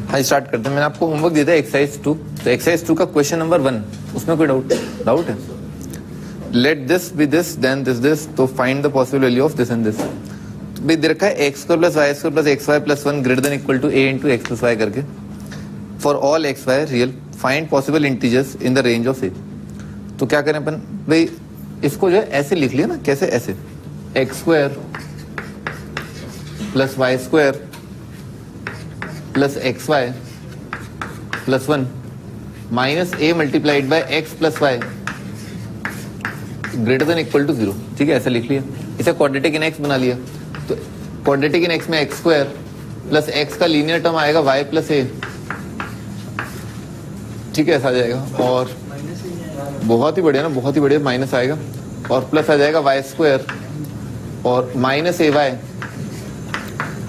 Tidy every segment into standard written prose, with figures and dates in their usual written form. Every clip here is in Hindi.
हाँ स्टार्ट करते हैं। मैंने आपको होमवर्क दिया था एक्सरसाइज 2, तो एक्सरसाइज 2 का क्वेश्चन नंबर 1, उसमें कोई डाउट है? Let this be this then this, तो find the possible value of this and this. तो भाई दे रखा है x square plus Y square plus x Y plus 1 greater than equal to a into x plus y करके for all x y real find possible integers in the range of a. तो क्या करें अपन भाई, इसको जो है ऐसे लिख लिया ना, कैसे ऐसे, X square plus Y square plus x Y plus 1 minus A multiplied by X plus Y greater than equal to 0। ठीक है, ऐसा लिख लिया। इसे क्वाड्रेटिक इन एक्स बना लिया, तो क्वाड्रेटिक इन एक्स में एक्स स्क्वायर प्लस एक्स का लीनियर टर्म आएगा वाई प्लस ए। ठीक है, ऐसा आ जाएगा। और बहुत ही बढ़िया ना, बहुत ही बढ़िया, माइनस आएगा और प्लस आ जाएगा वाई स्क्वायर और minus A Y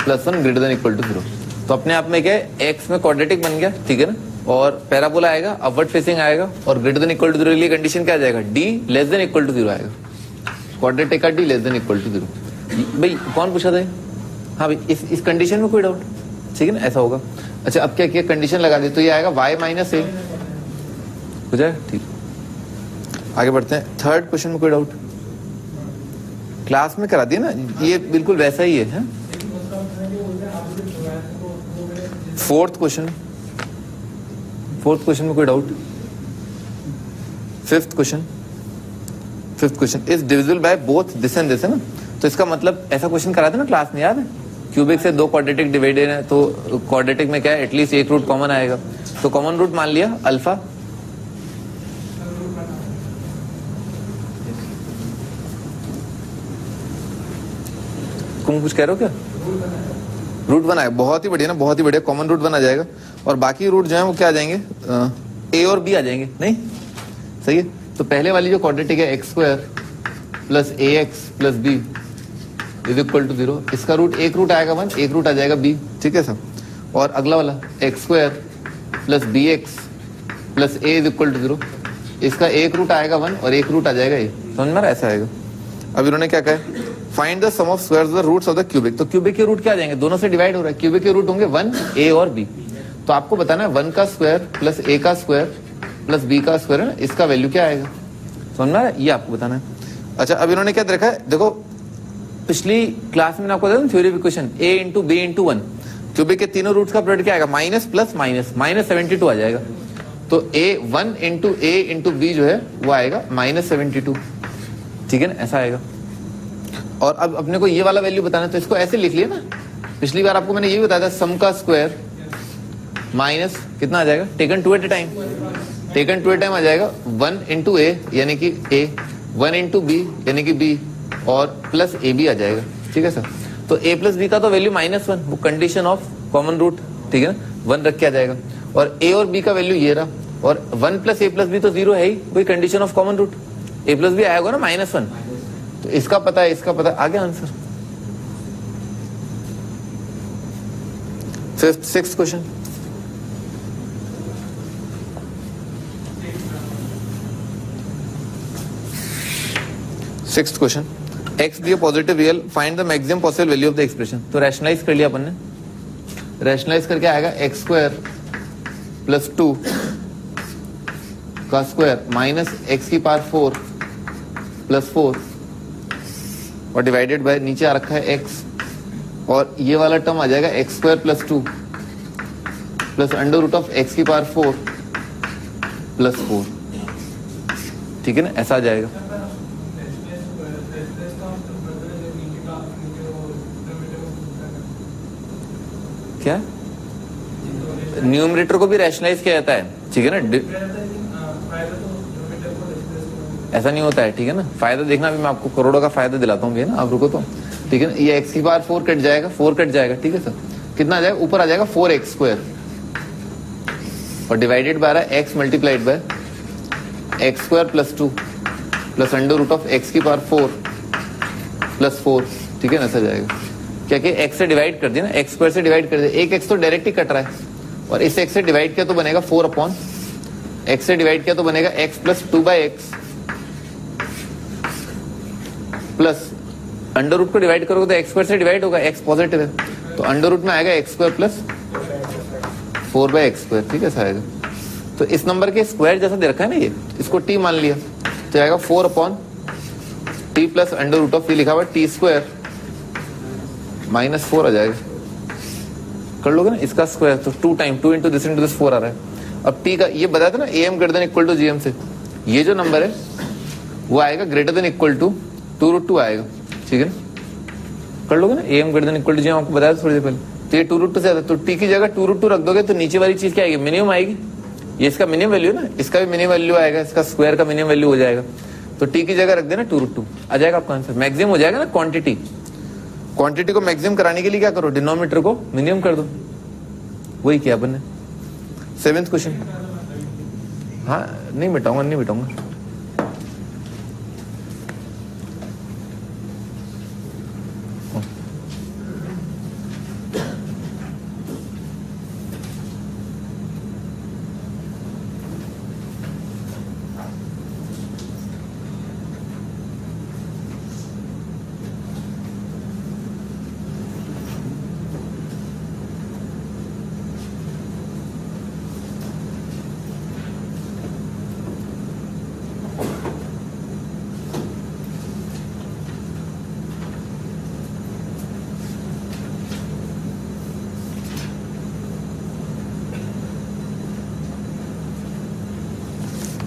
plus 1 greater than equal to 0। तो अपने आप में क्या है, एक्स में क्वाड्रेटिक बन गया, ठीक है ना, और पैराबोला आएगा, अपवर्ड फेसिंग आएगा और ग्रेटर देन इक्वल टू 0 के लिए कंडीशन क्या आ जाएगा, D less than equal to 0 आएगा। क्वाड्रेटिक का D less than equal to 0। भाई कौन पूछा था? हाँ भाई, इस कंडीशन में कोई डाउट? ठीक है ना, ऐसा होगा। अच्छा, अब क्या किया, कंडीशन लगा दी, तो ये आएगा वाई माइनस ए हो जाएगा। ठीक, आगे बढ़ते हैं। थर्ड क्वेश्चन में कोई डाउट? क्लास में करा दिया ना, ये बिल्कुल वैसा ही है। फोर्थ क्वेश्चन में कोई doubt? Fifth question is divisible by both this and this, है ना। तो इसका मतलब ऐसा क्वेश्चन करा था ना क्लास में, याद है? क्यूबिक से 2 क्वाड्रेटिक डिवाइडेड है, तो क्वाड्रेटिक में क्या है, एटलीस्ट एक रूट कॉमन आएगा। तो कॉमन रूट मान लिया अल्फा, तुम कुछ कह रहे हो क्या? रूट 1 आएगा, बहुत ही बढ़िया ना, बहुत ही बढ़िया, कॉमन रूट 1 आ जाएगा। और बाकी रूट जो है वो क्या आ जाएंगे, ए और बी आ जाएंगे, नहीं सही है। तो पहले वाली जो क्वाड्रेटिक है x square plus A X plus B is equal to 0, इसका रूट एक रूट आएगा 1, एक रूट आ जाएगा बी। ठीक है सर। और अगला वाला X square plus B X plus A is equal to 0, इसका एक रूट आएगा 1 और एक रूट आ जाएगा ए। समझ में आ रहा है? ऐसा आएगा। अब इन्होंने क्या कहा, find the sum of squares the roots of the cubic. तो क्यूबिक के रूट क्या आ जाएंगे, दोनों से डिवाइड हो रहा है, क्यूबिक के रूट होंगे 1 ए और बी। तो आपको बताना है 1 का स्क्वायर प्लस ए का स्क्वायर प्लस बी का स्क्वायर है ना, इसका वैल्यू क्या आएगा। समझ में आ रहा है? ये आपको बताना है। अच्छा, अब इन्होंने क्या देखा है, देखो पिछली क्लास में आपको बताया थ्योरी इक्वेशन ए इंटू बी इंटू 1, क्यूबिक के तीनों रूट्स का प्रोडक्ट क्या आएगा, माइनस प्लस माइनस, माइनस 72 आ जाएगा। तो ए 1 इंटू ए इंटू बी जो है वो आएगा माइनस 72। ठीक है ना, ऐसा आएगा। और अब अपने को ये वाला वैल्यू बताना है, तो इसको ऐसे लिख लिया ना, पिछली बार आपको मैंने ये बताया था, सम का स्क्वायर माइनस कितना आ जाएगा, taken two at a time, taken two a time आ जाएगा 1 इंटू ए यानी कि ए, 1 इंटू बी यानी कि बी और प्लस ए बी आ जाएगा। ठीक है सर। तो ए प्लस बी का तो वैल्यू -1, वो कंडीशन ऑफ कॉमन रूट, ठीक है ना, 1 रख के आ जाएगा। और ए और बी का वैल्यू ये रहा, और 1 प्लस ए प्लस बी तो 0 है ही, वही condition of common root, A plus B आएगा ना -1। तो इसका पता है, इसका पता, आ गया answer. Sixth question, X B A positive real, find the maximum possible value of the expression. तो रैशनलाइज कर लिया अपन ने, रैशनलाइज करके आएगा एक्स स्क्वायर प्लस 2 का स्क्वायर माइनस एक्स की पावर 4 प्लस 4 और डिवाइडेड बाय, नीचे आ रखा है एक्स, और ये वाला टर्म आ जाएगा X square plus 2 plus under root of X की पावर 4 प्लस 4। ठीक है ना, ऐसा आ जाएगा। क्या न्यूमरेटर को भी रैशनलाइज किया जाता है, ठीक है ना, ऐसा नहीं होता है। ठीक है ना, फायदा देखना, अभी मैं आपको करोड़ों का फायदा दिलाता हूँ, ना आप रुको तो। ठीक है ना, ये एक्स की पावर 4 कट जाएगा, 4 कट जाएगा। ठीक है सर, कितना आ जाएगा, ऊपर आ जाएगा 4x स्क्वायर और डिवाइडेड बाय रहा है X multiplied by X square plus 2 plus under root of X की पावर 4 प्लस 4। ठीक है ना, ऐसा जाएगा। क्या कि एक्स से डिवाइड कर दिया ना, एक्स स्क्वायर से डिवाइड कर दिया, एक एक्स तो डायरेक्ट ही कट रहा है, और इस एक्स से डिवाइड किया तो बनेगा 4 अपॉन एक्स से डिवाइड किया तो बनेगा X plus 2/x plus under root को डिवाइड करोगे तो एक्स स्क्वायर से डिवाइड होगा, एक्स पॉजिटिव है, तो अंडर रूट में आएगा एक्स स्क्वायर प्लस 4/x², ठीक है, ऐसा आएगा। तो इस नंबर के स्क्वायर जैसा दे रखा है ना ये, इसको t मान लिया तो आएगा 4/t प्लस √, लिखा हुआ t² -4 आ जाएगा। कर लोगे ना इसका स्क्वायर, तो 2 इंटू दिस 4 आ रहा है। अब t का ये बताया था ना am > gm से, ये जो नंबर है वो आएगा > 2√2 आएगा, ठीक है ना। कर लोगे ना am > gm, आपको बताया था थोड़ी देर पहले। तो ये 2√2 से आता है, तो t की जगह 2√2 रख दोगे तो नीचे वाली चीज क्या आएगी, मिनिमम आएगी। ये इसका मिनिमम वैल्यू है ना, इसका भी मिनिमम वैल्यू आएगा, इसका स्क्वायर का मिनिमम वैल्यू हो जाएगा। तो t की जगह रख देना 2√2, आ जाएगा आपका आंसर। मैक्सिमम हो जाएगा ना क्वांटिटी को मैक्सिमम कराने के लिए क्या करो, डिनोमिनेटर को मिनिमम कर दो। वही किया अपन ने। 7th question. हाँ नहीं मिटाऊंगा।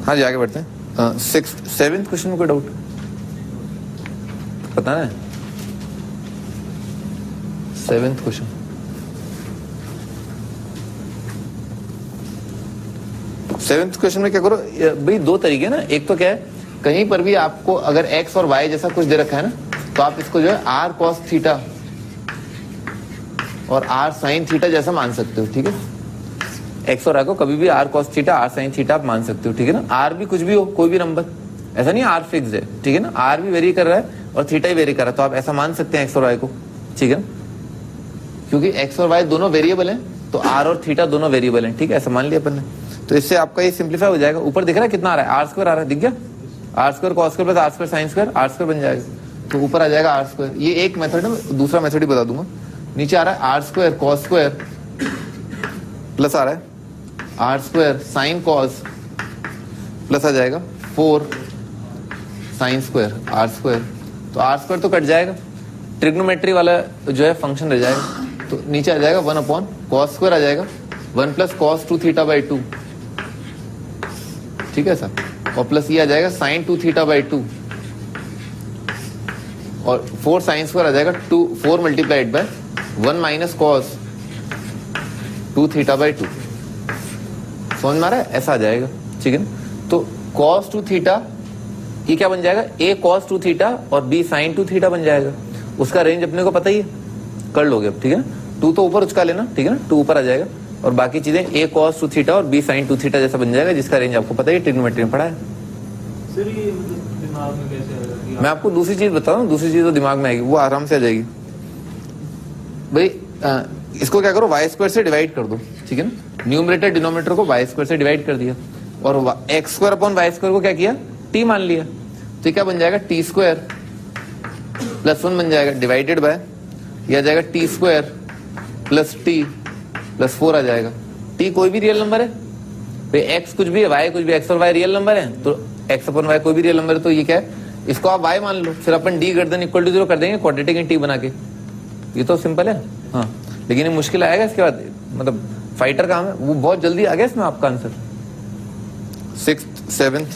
हाँ जी आगे बढ़ते हैं। 7th क्वेश्चन में कोई डाउट पता है? 7th question. सेवेंथ क्वेश्चन में क्या करो भाई, दो तरीके ना। एक तो क्या है, कहीं पर भी आपको अगर x और y जैसा कुछ दे रखा है ना, तो आप इसको जो है r cos थीटा और r sin थीटा जैसा मान सकते हो, ठीक है। x और y को कभी भी r cos theta r sin theta आप मान सकते हो, ठीक है ना। r भी कुछ भी हो, कोई भी नंबर, ऐसा नहीं r फिक्स्ड है, ठीक है ना। r भी वेरी कर रहा है और थीटा ही वेरी कर रहा है, तो आप ऐसा मान सकते हैं x और y को, ठीक है ना। क्योंकि x और y दोनों वेरिएबल हैं, तो r और थीटा दोनों वेरिएबल हैं, ठीक है, ऐसा मान लिया अपन ने। तो इससे आपका ये सिंप्लीफाई हो जाएगा। ऊपर दिख रहा है कितना आ रहा है, r² आ रहा है, दिख गया। r² cos² plus r² sin² r² बन जाएगा, तो ऊपर आ जाएगा r²। ये एक मेथड है, दूसरा मेथड ही बता दूंगा। नीचे आ रहा है r² cos² प्लस आ रहा है r² sin cos प्लस आ जाएगा 4 sin² r²। तो r² तो कट जाएगा, ट्रिग्नोमेट्री वाला जो है फंक्शन रह जाएगा। तो नीचे आ जाएगा 1/cos² आ जाएगा 1 + cos 2θ/2, ठीक है सर। और प्लस ये आ जाएगा sin 2θ/2 और 4 sin² आ जाएगा 4 × 1 - cos 2θ/2। समझ में आ रहा है, ऐसा आ जाएगा, ठीक है ना। तो cos 2θ ये क्या बन जाएगा, a cos 2θ और b sin 2θ बन जाएगा। उसका रेंज अपने को पता ही है, कर लोगे अब, ठीक है ना। 2 तो ऊपर उचका लेना, ठीक है ना, 2 ऊपर आ जाएगा और बाकी चीजें a cos 2θ और b sin 2θ जैसा बन जाएगा, जिसका रेंज आपको पता है, ट्रिग्नोमेट्री में पढ़ा है। सर ये दिमाग में कैसे आएगा? मैं आपको दूसरी चीज बता रहा हूँ, दूसरी चीज तो दिमाग में आएगी, वो आराम से आ जाएगी भाई। इसको क्या करो, y² से डिवाइड कर दो, ठीक है ना। न्यूमरेटर डिनोमिनेटर को y² से डिवाइड कर दिया और x²/y² को क्या किया, t मान लिया। तो क्या बन जाएगा, t² + 1 बन जाएगा डिवाइडेड बाय, यह आ जाएगा t² + t + 4 आ जाएगा। t कोई भी रियल नंबर है भाई, x कुछ भी है, y कुछ भी, x और y रियल नंबर है, तो x/y कोई भी रियल नंबर है, तो ये क्या है, इसको आप y मान लो, फिर अपन d > 0 कर देंगे क्वाड्रेटिक इन t बना के। ये तो सिंपल है, हाँ। लेकिन ये मुश्किल आएगा इसके बाद, मतलब फाइटर काम है, वो बहुत जल्दी आ गया इसमें आपका आंसर। 6th 7th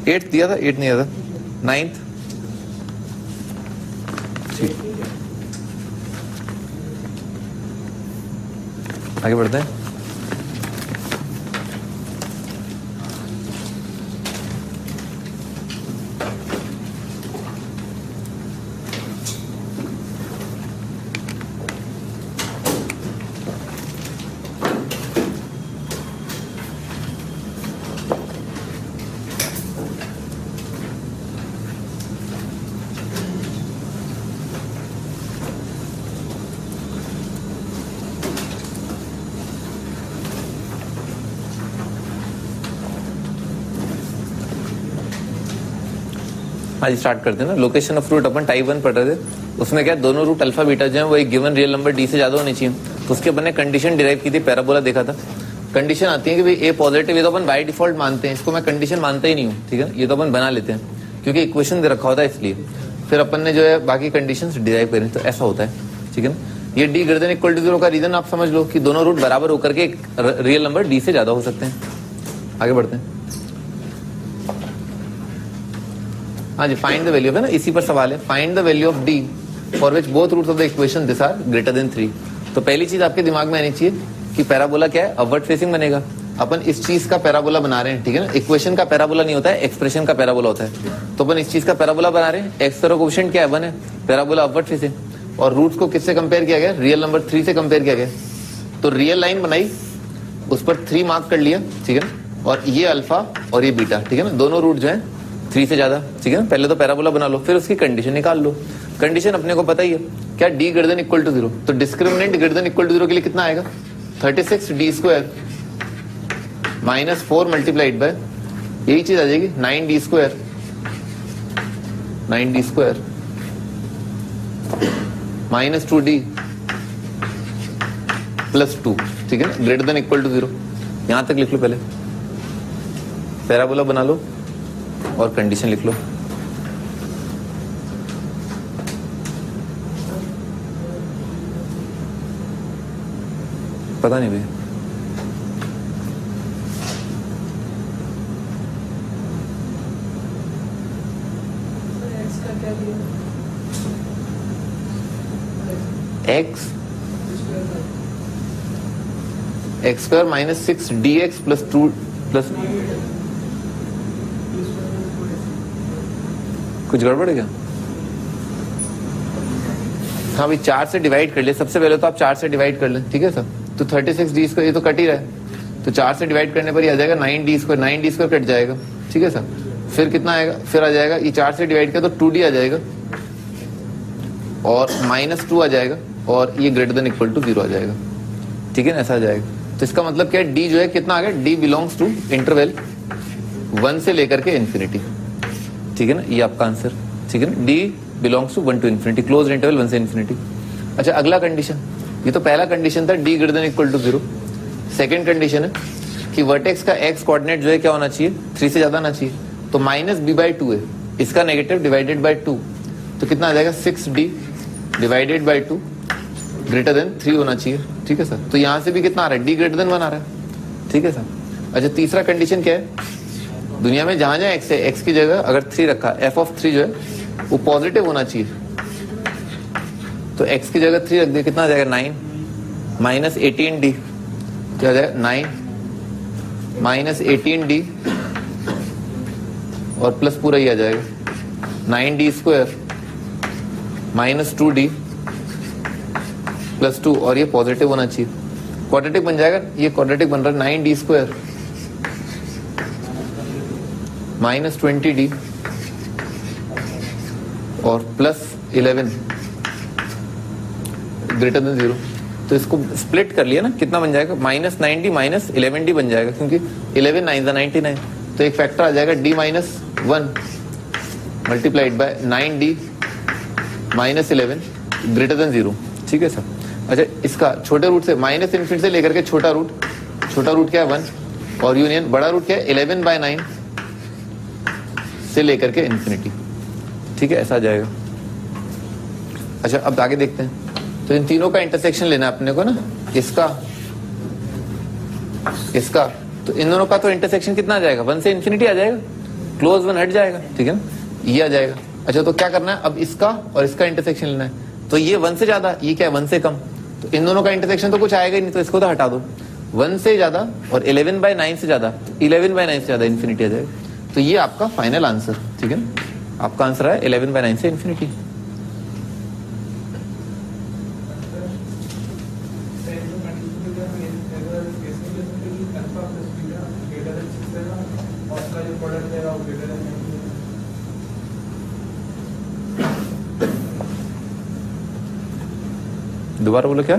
8th दिया था, 8 नहीं दिया था, 9th। ठीक, आगे बढ़ते हैं। हाँ जी, स्टार्ट करते हैं ना। लोकेशन ऑफ रूट अपन टाइप 1 पढ़ रहे थे, उसमें क्या दोनों रूट अल्फा बीटा जो है वो एक गिवन रियल नंबर d से ज्यादा होने चाहिए। तो उसके अपन ने कंडीशन डिराइव की थी, पैराबोला देखा था। कंडीशन आती है कि भाई ए पॉजिटिव, ये तो अपन बाय डिफॉल्ट मानते हैं, इसको मैं कंडीशन मानता ही नहीं हूँ, ठीक है, ये तो अपन बना लेते हैं क्योंकि इक्वेशन दे रखा होता है, इसलिए फिर अपन ने जो है बाकी कंडीशंस डिराइव करें, तो ऐसा होता है, ठीक है ना। ये D greater than equal to 0 का रीजन आप समझ लो कि दोनों रूट बराबर होकर के एक रियल नंबर डी से ज्यादा हो सकते हैं। आगे बढ़ते हैं। हाँ जी, फाइंड द वैल्यू है ना, इसी पर सवाल है। Find the value of D for which both roots of the equation this are greater than 3। तो पहली चीज आपके दिमाग में आनी चाहिए कि पैराबोला क्या है, अपवर्ड फेसिंग बनेगा। अपन इस चीज का पैराबोला बना रहे हैं, ठीक है ना। इक्वेशन का पैराबोला नहीं होता है, एक्सप्रेशन का पैराबोला होता है। तो अपन इस चीज का पैराबोला बना रहे हैं, एक्स का कोएफिशिएंट क्या है, 1 है, पैराबोला अपवर्ड फेसिंग, और रूट्स को किससे कंपेयर किया गया, रियल नंबर 3 से कंपेयर किया गया। तो रियल लाइन बनाई, उस पर 3 मार्क कर लिया, ठीक है ना, और ये अल्फा और ये बीटा, ठीक है ना, दोनों रूट जो है 3 से ज्यादा, ठीक है ना। पहले तो पैराबोला बना लो, फिर उसकी कंडीशन निकाल लो। कंडीशन अपने को पता ही है क्या, D greater than equal to 0। तो discriminant greater than equal to 0 के लिए कितना आएगा, 36 D square minus 4 multiplied by, यही चीज आ जाएगी 9 D square, 9 D square minus 2d plus 2, ठीक है ना, ग्रेटर देन इक्वल टू 0। यहां तक लिख लो, पहले पैराबोला बना लो और कंडीशन लिख लो। पता नहीं भैया, x square minus 6 D x plus 2 plus, कुछ गड़बड़ है क्या? हाँ भाई, 4 से डिवाइड कर ले सबसे पहले, तो आप 4 से डिवाइड कर लें, ठीक है सर। तो 36 डी स्क्वायर, ये तो कट ही रहा है, तो 4 से डिवाइड करने पर ये आ जाएगा 9 D square, 9 D square cut जाएगा, ठीक है सर। फिर कितना आएगा, फिर आ जाएगा ये 4 से डिवाइड किया तो 2d आ जाएगा और माइनस 2 आ जाएगा और ये ग्रेटर देन इक्वल टू 0 आ जाएगा, ठीक है ना, ऐसा आ जाएगा। तो इसका मतलब क्या है, डी जो है कितना आ गया, डी बिलोंग्स टू इंटरवल 1 से लेकर के इन्फिनिटी, ठीक है ना, ये आपका आंसर, ठीक है ना। D belongs to 1 to infinity, close interval 1 से इन्फिनिटी। अच्छा, अगला कंडीशन, ये तो पहला कंडीशन था, D greater than equal to 0। Second condition है कि वर्टेक्स का एक्स कोऑर्डिनेट जो है क्या होना चाहिए, 3 से ज्यादा होना चाहिए। तो माइनस बी बाई 2 है, इसका नेगेटिव डिवाइडेड बाई 2, तो कितना आ जाएगा, 6d divided by 2 greater than 3 होना चाहिए, ठीक है सर। तो यहां से भी कितना आ रहा है, डी ग्रेटर देन 1 आ रहा है, ठीक है सर। अच्छा, तीसरा कंडीशन क्या है, दुनिया में जहां जहां एक्स है, एक्स की जगह अगर 3 रखा, एफ ऑफ 3 जो है वो पॉजिटिव होना चाहिए। तो एक्स की जगह 3 रख दिया, कितना आ जाएगा, 9 माइनस 18d, क्या आ जाएगा, 9 माइनस 18d और प्लस पूरा ही आ जाएगा 9d square minus 2d plus 2, और ये पॉजिटिव होना चाहिए, क्वाड्रेटिक बन जाएगा। ये क्वाड्रेटिक बन रहा है 9d स्क्वायर माइनस 20d और प्लस 11 ग्रेटर देन 0। तो इसको स्प्लिट कर लिया ना, कितना बन जाएगा, माइनस 9d माइनस 11d बन जाएगा, क्योंकि 11 9 99। तो एक फैक्टर आ जाएगा d minus 1 multiplied by 9d minus 11 greater than 0, ठीक है सर। अच्छा, इसका छोटे रूट से माइनस इन्फिनिटी से लेकर के छोटा रूट क्या है 1, और यूनियन बड़ा रूट क्या है 11 बाय 9 से लेकर के इन्फिनिटी, ठीक है, ऐसा आ जाएगा। अच्छा, अब आगे देखते हैं। तो इन तीनों का इंटरसेक्शन लेना है अपने को ना, इसका तो इन दोनों का तो इंटरसेक्शन कितना आ जाएगा, 1 से इन्फिनिटी आ जाएगा, क्लोज 1 हट जाएगा, ठीक है ना, ये आ जाएगा। अच्छा, तो क्या करना है, अब इसका और इसका इंटरसेक्शन लेना है। तो ये 1 से ज्यादा, ये क्या है 1 से कम, तो इन दोनों का इंटरसेक्शन तो कुछ आएगा ही नहीं, तो इसको तो हटा दो। 1 से ज्यादा और 11 बाय 9 से ज्यादा, 11 बाय 9 से ज्यादा इन्फिनिटी आ जाएगा। तो ये आपका फाइनल आंसर, ठीक है ना, आपका आंसर है 11 बाय 9 से इन्फिनिटी। दोबारा बोलो, क्या?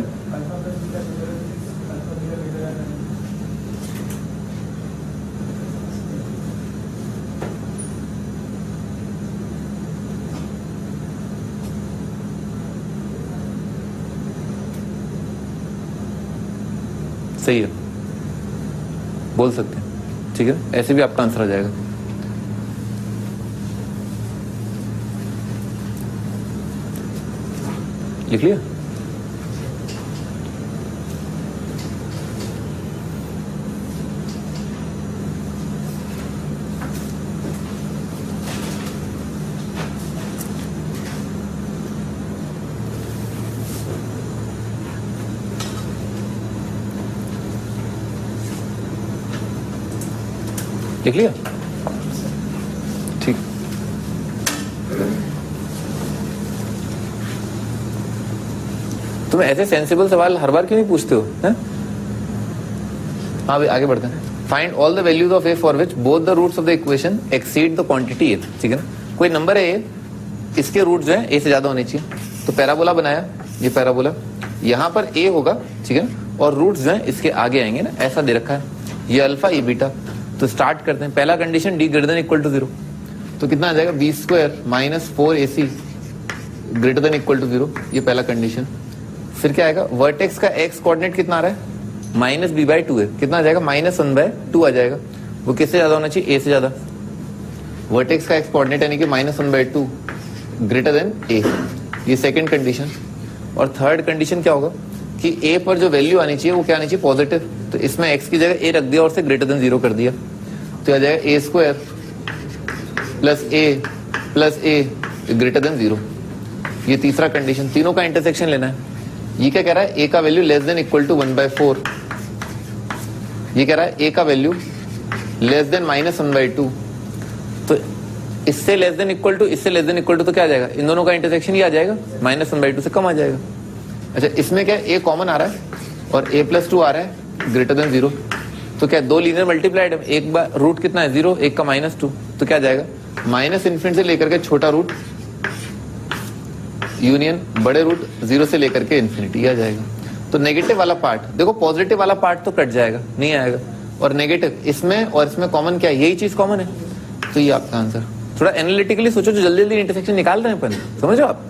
सही है, बोल सकते हैं, ठीक है, ऐसे भी आपका आंसर आ जाएगा। लिख लिया? लिख लिया? ठीक। तुम ऐसे सेंसिबल सवाल हर बार क्यों नहीं पूछते हो? हैं? हाँ भाई आगे बढ़ते हैं। Find all the values of a for which both the roots of the equation exceed the quantity a. ठीक है ना, कोई नंबर है ए, इसके रूट जो है ए से ज्यादा होने चाहिए। तो पैराबोला बनाया, ये पैराबोला, यहाँ पर ए होगा, ठीक है, और रूट्स जो है इसके आगे आएंगे ना, ऐसा दे रखा है, ये अल्फा ये बीटा। तो स्टार्ट करते हैं। पहला condition D greater than equal to 0, तो कितना आ जाएगा B square minus 4ac greater than equal to 0, ये पहला कंडीशन। फिर क्या आएगा, वर्टेक्स का एक्स कोऑर्डिनेट कितना आ रहा है, माइनस बी बाई 2 है, कितना आ जाएगा माइनस 1/2 आ जाएगा। वो किससे ज्यादा होना चाहिए, ए से ज्यादा। वर्टेक्स का एक्स कोऑर्डिनेट यानी कि माइनस 1/2 ग्रेटर देन ए, ये सेकंड कंडीशन। और थर्ड कंडीशन क्या होगा कि ए पर जो वैल्यू आनी चाहिए वो क्या आनी चाहिए, पॉजिटिव। तो इसमें एक्स की जगह ए रख दिया और से ग्रेटर देन 0 कर दिया, तो आ जाएगा ए स्क्वायर प्लस ए ग्रेटर देन 0, ये तीसरा कंडीशन। तीनों का इंटरसेक्शन लेना है। ये क्या कह रहा है, ए का value less than equal to 1/4, ये कह रहा है ए का वैल्यू लेस देन माइनस 1/2। तो इससे लेस देन इक्वल टू, इससे लेस देन इक्वल टू, तो क्या आ जाएगा, इन दोनों का इंटरसेक्शन ही आ जाएगा, माइनस 1/2 से कम आ जाएगा। अच्छा, इसमें क्या ए कॉमन आ रहा है और a + 2 आ रहा है ग्रेटर देन 0, तो क्या दो लीनियर मल्टीप्लाइड है, एक बार रूट कितना है 0, एक का -2, तो क्या आ जाएगा माइनस इन्फिनिटी से लेकर के छोटा रूट यूनियन बड़े रूट 0 से लेकर के इन्फिनिटी आ जाएगा। तो नेगेटिव वाला पार्ट देखो, पॉजिटिव वाला पार्ट तो कट जाएगा, नहीं आएगा, और नेगेटिव इसमें और इसमें कॉमन क्या है, यही चीज कॉमन है, तो ये आपका आंसर। थोड़ा एनालिटिकली सोचो, जो जल्दी जल्दी इंटरसेक्शन निकाल रहे हैं अपन, समझो आप,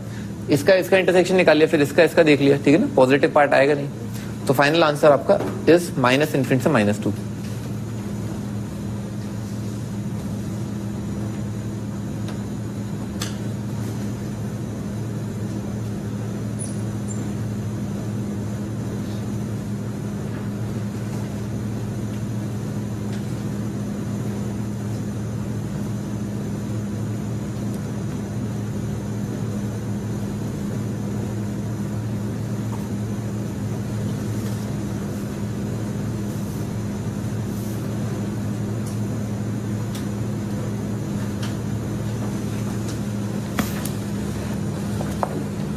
इसका इंटरसेक्शन निकाल लिया, फिर इसका देख लिया, ठीक है ना, पॉजिटिव पार्ट आएगा नहीं। तो फाइनल आंसर आपका इज माइनस इन्फिनिटी से -2।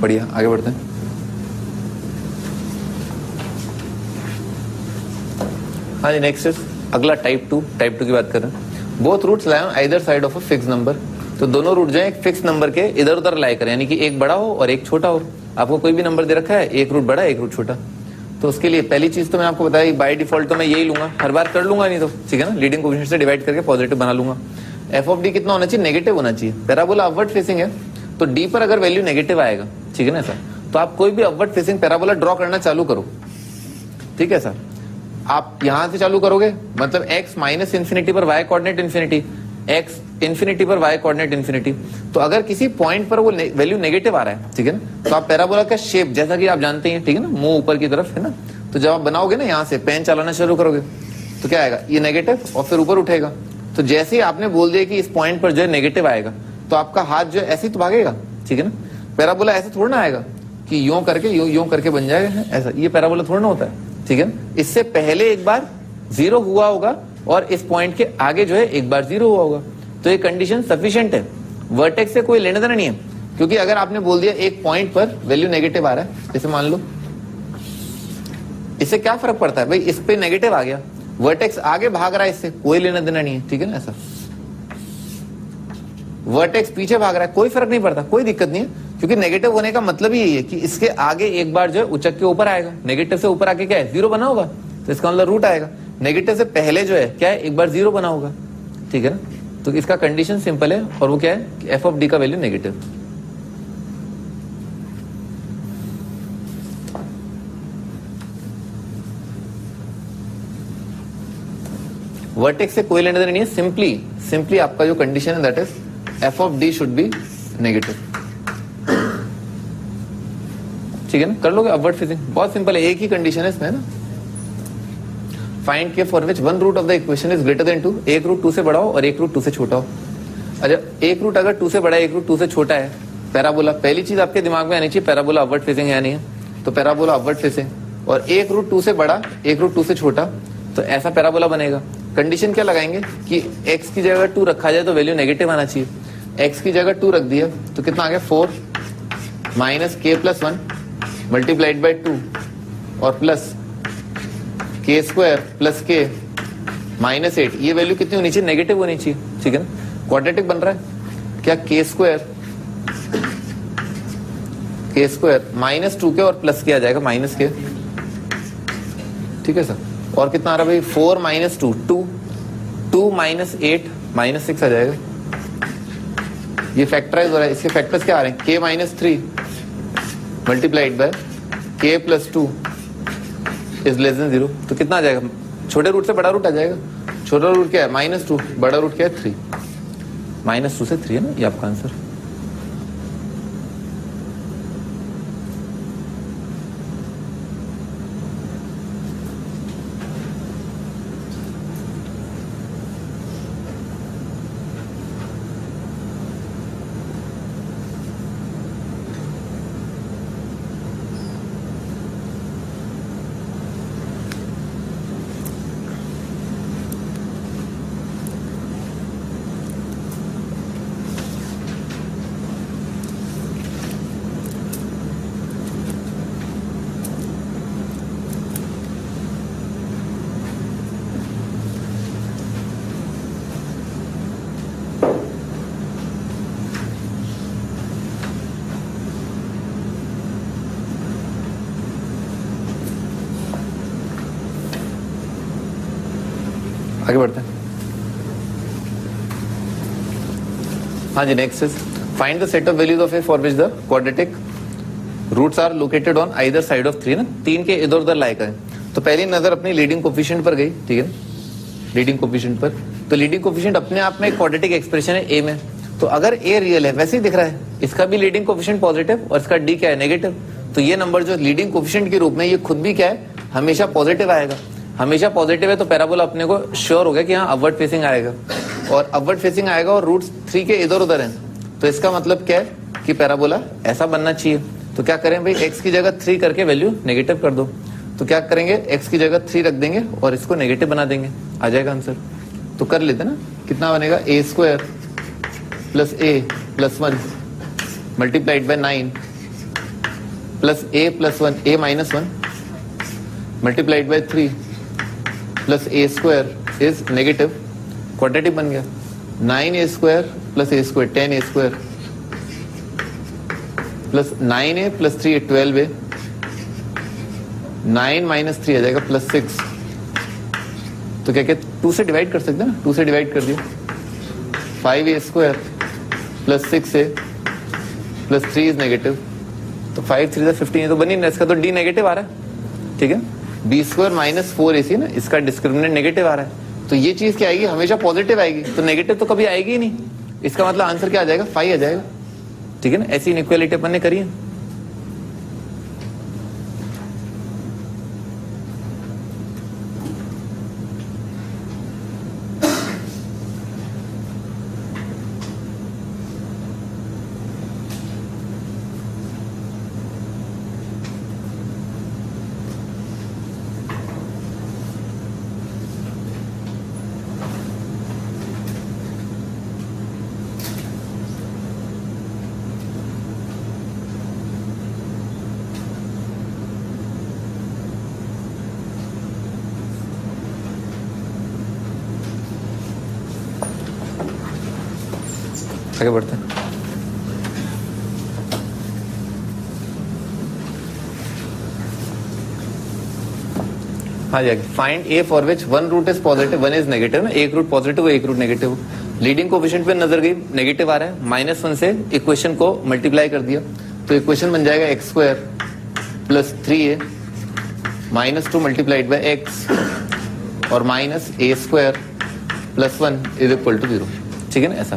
बढ़िया, आगे बढ़ते हैं। हाँ जी, नेक्स्ट इज अगला टाइप 2 की बात कर रहे हैं। Both roots lie on either side of a fix number, तो दोनों रूट जो है एक फिक्स नंबर के इधर उधर लाई करें, यानी कि एक बड़ा हो और एक छोटा हो। आपको कोई भी नंबर दे रखा है, एक रूट बड़ा एक रूट छोटा, तो उसके लिए पहली चीज तो मैं आपको बताया, बाय डिफॉल्ट तो मैं यही लूंगा, हर बार कर लूंगा नहीं तो, ठीक है ना, लीडिंग कोएफिशिएंट से डिवाइड करके पॉजिटिव बना लूंगा। एफ ऑफ डी कितना होना चाहिए, नेगेटिव होना चाहिए। पैराबोला अपवर्ड फेसिंग है, तो डी पर अगर वैल्यू नेगेटिव आएगा, ठीक है ना सर, तो आप कोई भी अपवर्ड फेसिंग पैराबोला ड्रॉ करना चालू करो, ठीक है सर। आप यहां से चालू करोगे, मतलब x माइनस इन्फिनिटी पर y coordinate infinity, x infinity पर y कोऑर्डिनेट इन्फिनिटी। तो अगर किसी पॉइंट पर वो वैल्यू नेगेटिव आ रहा है, ठीक है ना, तो आप पैराबोला का शेप जैसा कि आप जानते हैं, ठीक है ना, मुंह ऊपर की तरफ है ना, तो जब आप बनाओगे ना, यहाँ से पेन चलाना शुरू करोगे, तो क्या आएगा, ये नेगेटिव और फिर ऊपर उठेगा। तो जैसे ही आपने बोल दिया कि इस पॉइंट पर जो है नेगेटिव आएगा, तो आपका हाथ जो है ऐसे ही तो भागेगा, ठीक है ना। पैराबोला ऐसे थोड़ा ना आएगा कि यूं करके यूं करके बन जाएगा ऐसा, ये पैराबोला थोड़ा ना होता है, ठीक है। इससे पहले एक बार 0 हुआ होगा और इस पॉइंट के आगे जो है एक बार 0 हुआ होगा, तो ये कंडीशन सफिशिएंट है। वर्टेक्स से कोई लेना देना नहीं है, क्योंकि अगर आपने बोल दिया एक पॉइंट पर वैल्यू नेगेटिव आ रहा है, जैसे मान लो, इससे क्या फर्क पड़ता है भाई, इस पे नेगेटिव आ गया, वर्टेक्स आगे भाग रहा है, इससे कोई लेना देना नहीं है, ठीक है ना। ऐसा वर्टेक्स पीछे भाग रहा है, कोई फर्क नहीं पड़ता, कोई दिक्कत नहीं है, क्योंकि नेगेटिव होने का मतलब ही यही है कि इसके आगे एक बार जो है उचक के ऊपर आएगा। नेगेटिव से ऊपर आके क्या है, 0 बना होगा, तो इसका मतलब रूट आएगा। नेगेटिव से पहले जो है क्या है, एक बार 0 बना होगा, ठीक है ना। तो इसका कंडीशन सिंपल है, और वो क्या है कि एफ ऑफ डी का वैल्यू नेगेटिव। वर्टेक्स से कोई लेने देना नहीं है, सिंपली आपका जो कंडीशन है that is F of D should be negative. ठीक है ना, कर लोगे अपवर्ड फेसिंग, बहुत सिंपल है, एक ही कंडीशन है इसमें ना। Find K for which one root of the equation is greater than 2, एक रूट 2 से बड़ा हो और एक रूट 2 से छोटा हो। अच्छा, एक रूट अगर 2 से बड़ा है एक रूट 2 से छोटा है, पैराबोला, पहली चीज आपके दिमाग में आनी चाहिए पैराबोला अपवर्ड फेसिंग है नहीं है, तो पैराबोला अपवर्ड फेसिंग, और एक रूट 2 से बड़ा एक रूट 2 से छोटा, तो ऐसा पैराबोला बनेगा। कंडीशन क्या लगाएंगे कि x की जगह 2 रखा जाए तो वैल्यू नेगेटिव आना चाहिए। x की जगह 2 रख दिया तो कितना आ गया 4 minus k plus 1 multiplied by 2 और plus k square plus k minus 8। ये वैल्यू कितनी होनी चाहिए, नेगेटिव होनी चाहिए। ठीक है ना, क्वाड्रेटिक बन रहा है क्या, k स्क्वायर माइनस 2k और प्लस k आ जाएगा माइनस k। ठीक है सर, और कितना आ रहा है भाई 4 माइनस 2 माइनस 8 माइनस 6 आ जाएगा। ये फैक्टराइज हो रहा है, इसके फैक्टर्स क्या आ रहे हैं, k minus 3 multiplied by k plus 2 is less than 0, तो कितना आ जाएगा, छोटे रूट से बड़ा रूट आ जाएगा। छोटा रूट क्या है -2, बड़ा रूट क्या है 3, -2 से 3 है ना ये आपका आंसर। आगे बढ़ते हैं। हाँ जी, next is find the set of values of a for which the quadratic roots are located on either side of 3 ना, 3 के इधर उधर लाए हैं। तो पहली नजर अपनी लीडिंग कोफिशिएंट पर गई। ठीक है, लीडिंग कोफिशिएंट पर, तो लीडिंग कोफिशिएंट अपने आप में एक क्वाड्रेटिक एक्सप्रेशन है ए में, तो अगर ए रियल है वैसे ही दिख रहा है, इसका भी लीडिंग कोफिशिएंट पॉजिटिव और इसका डी क्या है नेगेटिव, तो ये नंबर जो लीडिंग कोफिशिएंट के रूप में ये खुद भी क्या है हमेशा पॉजिटिव आएगा। हमेशा पॉजिटिव है तो पैराबोला अपने को श्योर हो गया कि हाँ अपवर्ड फेसिंग आएगा, और अपवर्ड फेसिंग आएगा और रूट्स 3 के इधर उधर हैं, तो इसका मतलब क्या है कि पैराबोला ऐसा बनना चाहिए। तो क्या करें भाई, x की जगह 3 करके वैल्यू नेगेटिव कर दो, तो क्या करेंगे x की जगह 3 रख देंगे और इसको नेगेटिव बना देंगे, आ जाएगा आंसर। तो कर लेते ना, कितना बनेगा a square plus a plus 1 multiplied by 9 plus a plus 1 a minus 1 multiplied by 3 plus a square is negative, quadratic बन गया। 9a square plus a square 10a square plus 9a plus 3 12a, 9 minus 3 आ जाएगा प्लस 6। तो क्या कहते 2 से डिवाइड कर सकते हैं ना, 2 से डिवाइड कर दिया, 5a square plus 6a plus 3 is negative, तो 5 3 15, तो बनी ना, इसका तो डी नेगेटिव आ रहा है। ठीक है, बी स्क्वायर माइनस 4ac ना, इसका डिस्क्रिमिनेंट नेगेटिव आ रहा है, तो ये चीज क्या आएगी हमेशा पॉजिटिव आएगी, तो नेगेटिव तो कभी आएगी ही नहीं, इसका मतलब आंसर क्या आ जाएगा 5 आ जाएगा। ठीक है ना, ऐसी इनइक्वालिटी अपन ने करी है। आगे बढ़ते हैं। हाँ जी, find A for which one root is positive one is negative ना, एक रूट पॉजिटिव एक रूट नेगेटिव। लीडिंग कोएफिशिएंट पे नजर गई, नेगेटिव आ रहा है, -1 से इक्वेशन को मल्टीप्लाई कर दिया, तो इक्वेशन बन जाएगा x square plus 3a -2 multiplied by x और minus a square +1 is equal to 0, ठीक है ना, ऐसा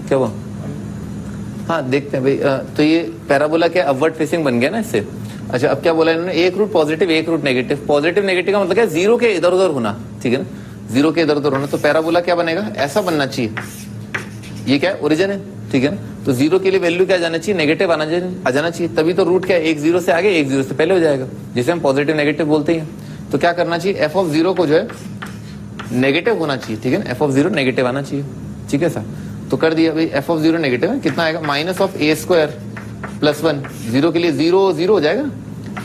क्या हुआ? हाँ देखते हैं भाई, तो ये पैराबोला क्या अपवर्ड फेसिंग बन गया ना इससे। अच्छा अब क्या बोला इन्होंने, एक रूट पॉजिटिव एक रूट नेगेटिव। पॉजिटिव नेगेटिव का मतलब क्या, जीरो के इधर उधर होना, ठीक है ना, जीरो के इधर उधर होना। तो पैराबोला क्या बनेगा, ऐसा बनना चाहिए, ये क्या है ओरिजिन है, ठीक है ना। तो जीरो के लिए वैल्यू क्या जाना चाहिए, नेगेटिव आ जाना चाहिए, तभी तो रूट क्या है, एक जीरो से आगे एक जीरो से पहले हो जाएगा, जिसे हम पॉजिटिव नेगेटिव बोलते हैं। तो क्या करना चाहिए, एफ ऑफ जीरो को जो है नेगेटिव होना चाहिए, ठीक है ना, एफ ऑफ जीरो नेगेटिव आना चाहिए, ठीक है सर। तो कर दिया भाई, एफ ऑफ जीरो नेगेटिव है, कितना आएगा, -(a²) +1, जीरो के लिए जीरो जीरो हो जाएगा,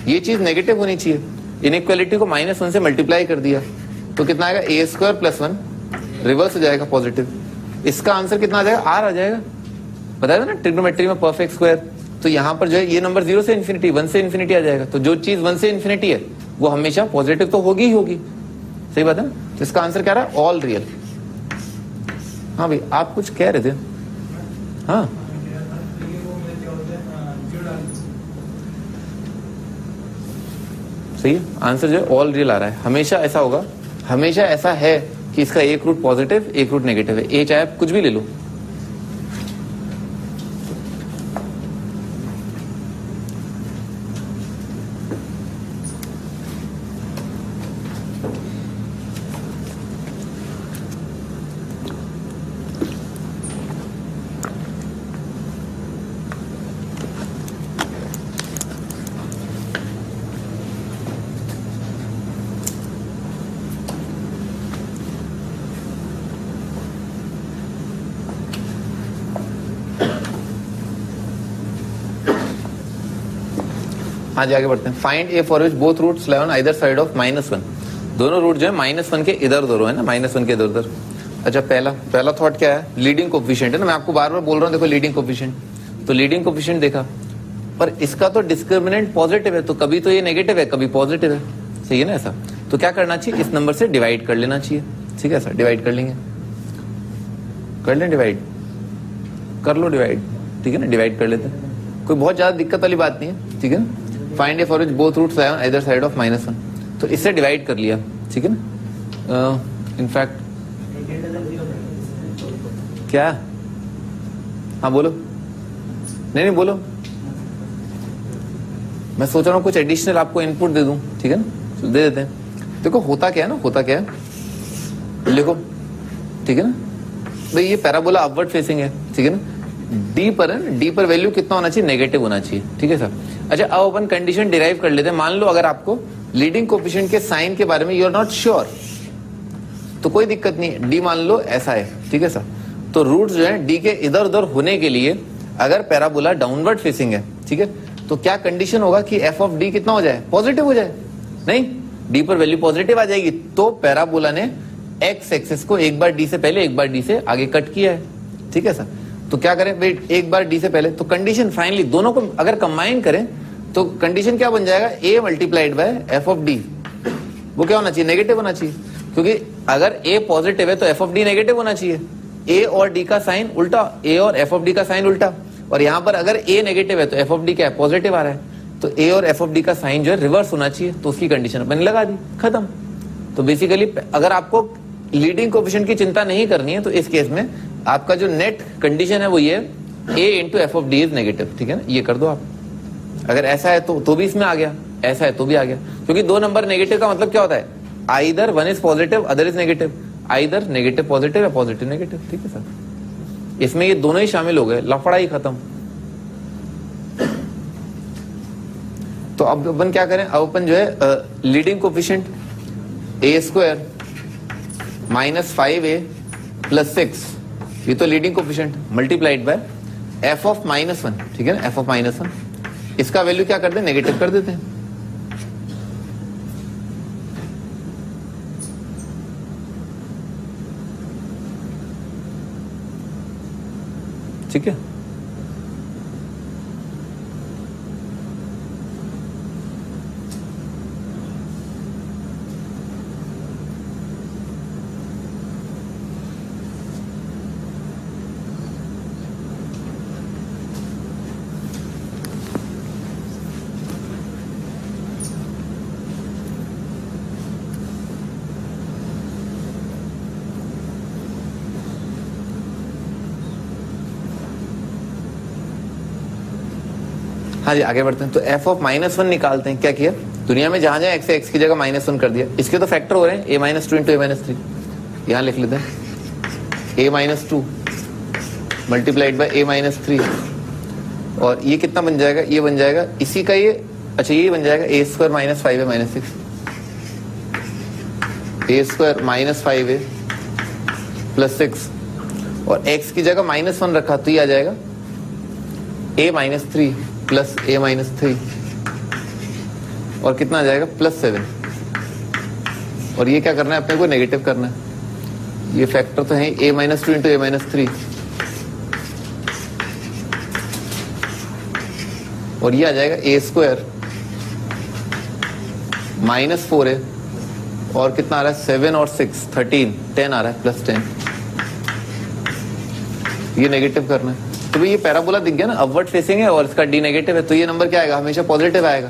ये चीज नेगेटिव होनी चाहिए। इनइक्वालिटी को -1 से मल्टीप्लाई कर दिया तो कितना आएगा, a² +1, रिवर्स हो जाएगा पॉजिटिव। इसका आंसर कितना आ जाएगा, r आ जाएगा, बताया था ना ट्रिग्नोमेट्री में परफेक्ट स्क्वायर। तो यहाँ पर जो है ये नंबर 0 से इन्फिनिटी, 1 से इन्फिनिटी आ जाएगा। तो जो चीज 1 से इन्फिनिटी है वो हमेशा पॉजिटिव तो होगी ही होगी, सही बात है ना। तो इसका आंसर क्या रहा, ऑल रियल। हाँ भाई आप कुछ कह रहे थे, हाँ सही है, आंसर जो है ऑल रियल आ रहा है। हमेशा ऐसा होगा, हमेशा ऐसा है कि इसका एक रूट पॉजिटिव एक रूट नेगेटिव है, ए चाहे आप कुछ भी ले लो। आज आगे बढ़ते हैं। Find A for which both roots lie on either side of -1। दोनों रूट जो है -1 के इधर उधर है ना, -1 के इधर उधर। अच्छा पहला थॉट क्या है, लीडिंग कोफिशिएंट है ना, मैं आपको बार बार बोल रहा हूँ, देखो लीडिंग कोफिशिएंट। तो लीडिंग कोफिशिएंट देखा, पर इसका तो डिस्क्रिमिनेंट पॉजिटिव है, तो कभी तो ये नेगेटिव है कभी पॉजिटिव है, सही है ना ऐसा। तो क्या करना चाहिए, इस नंबर से डिवाइड कर लेना चाहिए, ठीक है सर, डिवाइड कर लेंगे, कर लें डिवाइड, कर लो डिवाइड, ठीक है ना, डिवाइड कर लेते हैं, कोई बहुत ज्यादा दिक्कत वाली बात नहीं है, ठीक है ना। Find A for which both roots lie on either side of -1, तो इससे डिवाइड कर लिया, ठीक है ना। इनफैक्ट क्या, हाँ बोलो, नहीं बोलो, मैं सोच रहा हूँ कुछ एडिशनल आपको इनपुट दे दूं, ठीक है ना, तो दे देते हैं। देखो होता क्या है ना, होता क्या है, लिखो, ठीक है ना भाई, ये पैराबोला अपवर्ड फेसिंग है, ठीक है ना, डी पर है ना, डी पर वैल्यू कितना होना चाहिए, नेगेटिव होना चाहिए, ठीक है सर। अच्छा अब अपन कंडीशन डिराइव कर लेते हैं। मान लो अगर आपको लीडिंग कोफिशिएंट के साइन के बारे में यू आर नॉट श्योर, तो कोई दिक्कत नहीं, डी मान लो ऐसा है, ठीक है सर। तो रूट्स जो है डी के इधर उधर होने के लिए अगर पैराबोला डाउनवर्ड फेसिंग है, ठीक है, तो क्या कंडीशन होगा कि एफ ऑफ डी कितना हो जाए, पॉजिटिव हो जाए, नहीं डी पर वैल्यू पॉजिटिव आ जाएगी, तो पैराबोला ने एक्स एक्सिस को एक बार डी से पहले एक बार डी से आगे कट किया है, ठीक है सर। तो क्या करें भाई, एक बार डी से पहले, तो कंडीशन फाइनली दोनों को अगर कंबाइन करें तो कंडीशन क्या बन जाएगा, a multiplied by f of d, वो क्या होना चाहिए, नेगेटिव होना चाहिए, क्योंकि अगर ए पॉजिटिव है तो एफ ऑफ डी नेगेटिव होना चाहिए। ए और डी का साइन उल्टा, ए और एफ ऑफ डी का साइन उल्टा, और यहां पर अगर ए नेगेटिव है तो एफ ऑफ डी क्या है, पॉजिटिव आ रहा है, तो ए और एफ ऑफ डी का साइन जो है रिवर्स होना चाहिए, तो उसकी कंडीशन अपन ने लगा दी, खत्म। तो बेसिकली अगर आपको लीडिंग कोएफिशिएंट की चिंता नहीं करनी है तो इस केस में आपका जो नेट कंडीशन है वो ये a into F of D is negative, ठीक है ना, ये कर दो आप। अगर ऐसा है तो भी इसमें आ गया, ऐसा है तो भी आ गया, क्योंकि दो नंबर नेगेटिव का मतलब क्या होता है, either one is positive other is negative, either negative positive या पॉजिटिव नेगेटिव, ठीक है सर। इसमें ये दोनों ही शामिल हो गए, लफड़ा ही खत्म। तो अब अपन क्या करें, अब अपन जो है लीडिंग कोएफिशिएंट a² -5a + 6, ये तो leading coefficient multiplied by f of -1, ठीक है ना, एफ ऑफ -1, इसका वैल्यू क्या करते हैं, नेगेटिव कर देते हैं, ठीक है। हाँ जी आगे बढ़ते हैं। तो f ऑफ -1 निकालते हैं। क्या किया, दुनिया में जहां जहां x है x की जगह -1 कर दिया। इसके तो फैक्टर हो रहे हैं, a-2 इंटू a-3। यहां लिख लेते हैं a-2 मल्टीप्लाइड बाय a-3, और ये कितना बन जाएगा, ये बन जाएगा इसी का ये, अच्छा ये बन जाएगा a² - 5a - 6, a² - 5a + 6, और x की जगह -1 रखा तो ये आ जाएगा a-3 + a-3, और कितना आ जाएगा +7। और ये क्या करना है अपने को, नेगेटिव करना है। ये फैक्टर तो है a-2 इंटू a-3, और ये आ जाएगा a² - 4a, और कितना आ रहा है 7 और 6 13 10 आ रहा है +10। ये नेगेटिव करना है। तो भाई ये पैराबोला दिख गया ना, अपवर्ड फेसिंग है और इसका डी नेगेटिव है, तो ये नंबर क्या आएगा, हमेशा पॉजिटिव आएगा।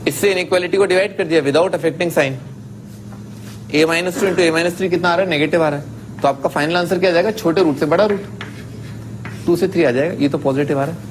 इससे इनइक्वालिटी को डिवाइड कर दिया without affecting sign. a-2 into a-3 कितना आ रहा है, नेगेटिव आ रहा है। तो आपका फाइनल आंसर क्या आ जाएगा, छोटे रूट से बड़ा रूट 2 से 3 आ जाएगा। ये तो पॉजिटिव आ रहा है।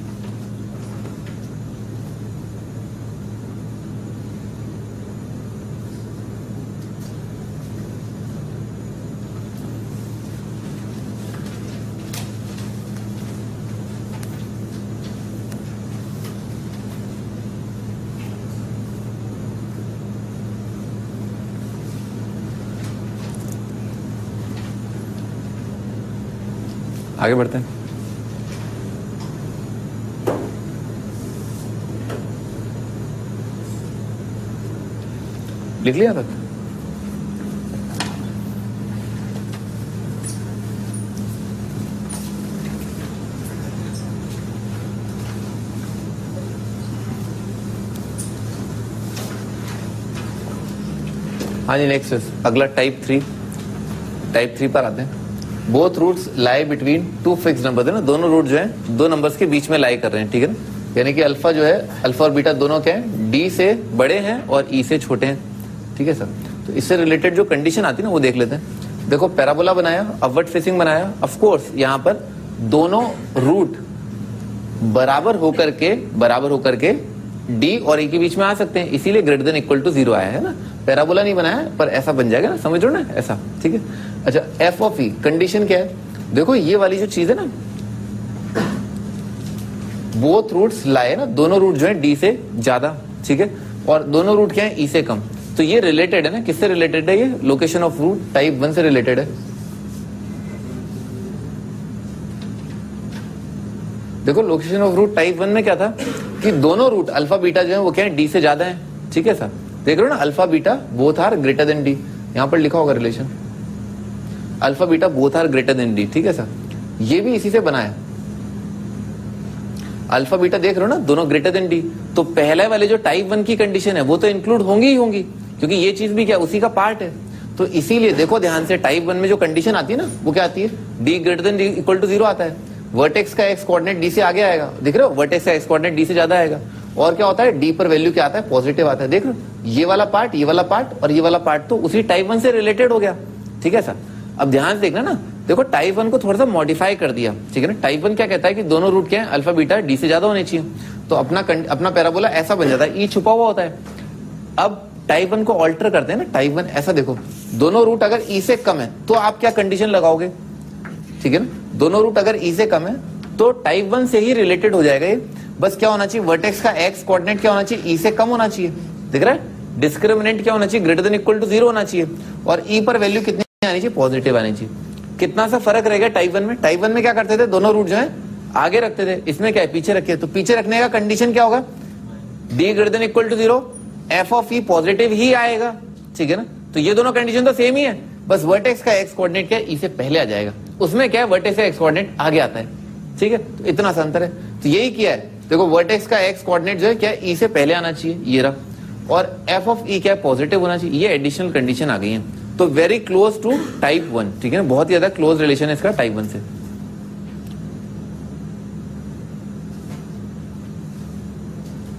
आगे बढ़ते हैं। लिख लिया तक? हाँ जी नेक्स्ट अगला टाइप 3 पर आते हैं। Both roots lie between 2 fix number है ना, दोनों रूट जो है 2 नंबर्स के बीच में लाई कर रहे हैं, ठीक है ना। यानी कि अल्फा जो है, अल्फा और बीटा दोनों क्या है, डी से बड़े हैं और ई से छोटे हैं, ठीक है सर। तो इससे रिलेटेड जो कंडीशन आती है ना वो देख लेते हैं। देखो पैराबोला बनाया, अपवर्ड फेसिंग बनाया, ऑफ कोर्स यहाँ पर दोनों रूट बराबर होकर के डी और ई के बीच में आ सकते हैं, इसीलिए ग्रेटर देन इक्वल टू 0 आया है ना। पैराबोला नहीं बनाया पर ऐसा बन जाएगा ना, समझ लो ना ऐसा, ठीक है। अच्छा एफ ऑफ ई कंडीशन क्या है, देखो ये वाली जो चीज है ना, बोथ रूट्स लाए ना, दोनों रूट जो है डी से ज्यादा, ठीक है, और दोनों रूट क्या है, ई से कम। तो ये रिलेटेड है ना, किससे रिलेटेड है, ये लोकेशन ऑफ रूट टाइप 1 से रिलेटेड है। देखो लोकेशन ऑफ रूट टाइप 1 में क्या था कि दोनों रूट अल्फा बीटा जो है वो क्या है, डी से ज्यादा है, ठीक है सर। देख रहे हो ना, alpha beta both are greater than D, यहां पर लिखा होगा relation, alpha beta both are greater than D, ठीक है सर। ये भी इसी से बना है, अल्फा बीटा देख रहे हो ना, दोनों ग्रेटर देन डी। तो पहले वाले जो टाइप 1 की कंडीशन है वो तो इंक्लूड होंगी ही होंगी, क्योंकि ये चीज भी क्या उसी का पार्ट है। तो इसीलिए देखो ध्यान से, टाइप 1 में जो कंडीशन आती है ना वो क्या आती है, D greater than D equal to 0 आता है। वर्टेक्स का एक्स कोऑर्डिनेट डी से आगे आएगा, देख रहे हो, वर्टेक्स का एक्स कोऑर्डिनेट डी से ज्यादा आएगा। और क्या होता है, डी पर वैल्यू क्या आता है, पॉजिटिव आता है। देख रहे हो, ये वाला पार्ट, ये वाला पार्ट और ये वाला पार्ट तो उसी टाइप 1 से रिलेटेड हो गया, ठीक है सर। अब ध्यान से देखना ना, देखो टाइप 1 को थोड़ा सा मॉडिफाई कर दिया, ठीक है ना। टाइप 1 क्या कहता है कि दोनों रूट क्या है, अल्फा बीटा डी से ज्यादा होने चाहिए। तो अपना पैराबोला ऐसा बन जाता है, ई छुपा हुआ होता है। अब टाइप 1 को ऑल्टर करते हैं ना, टाइप 1 ऐसा देखो, दोनों रूट अगर ई से कम है तो आप क्या कंडीशन लगाओगे, ठीक है ना। दोनों रूट अगर ई से कम है तो टाइप 1 से ही रिलेटेड हो जाएगा ये। बस क्या होना चाहिए, वर्टेक्स का एक्स कोऑर्डिनेट क्या होना चाहिए, ई से कम होना चाहिए, दिख रहा है। डिस्क्रिमिनेंट क्या होना चाहिए, ग्रेटर देन इक्वल टू 0 होना चाहिए। और ई पर वैल्यू कितनी आनी चाहिए, पॉजिटिव आनी चाहिए। कितना सा फर्क रहेगा टाइप 1 में, टाइप 1 में क्या करते थे, दोनों रूट जो है आगे रखते थे, इसमें क्या है पीछे रखे। तो पीछे रखने का कंडीशन क्या होगा, d greater than equal to 0, f of e positive ही आएगा, ठीक है ना। तो ये दोनों कंडीशन तो सेम ही है, बस वर्टेक्स का एक्स कोऑर्डिनेट क्या है, ई से पहले आ जाएगा। उसमें क्या है, वर्टेक्स का एक्स कोऑर्डिनेट आगे आता है, ठीक है। तो इतना सा अंतर है। तो यही किया है, देखो वर्टेक्स का एक्स कोऑर्डिनेट जो है क्या है, ई से पहले आना चाहिए, ये रहा। और एफ ऑफ ई क्या है, पॉजिटिव होना चाहिए। ये एडिशनल कंडीशन आ गई है। तो वेरी क्लोज टू टाइप 1, ठीक है ना, बहुत ज्यादा क्लोज रिलेशन है इसका टाइप 1 से।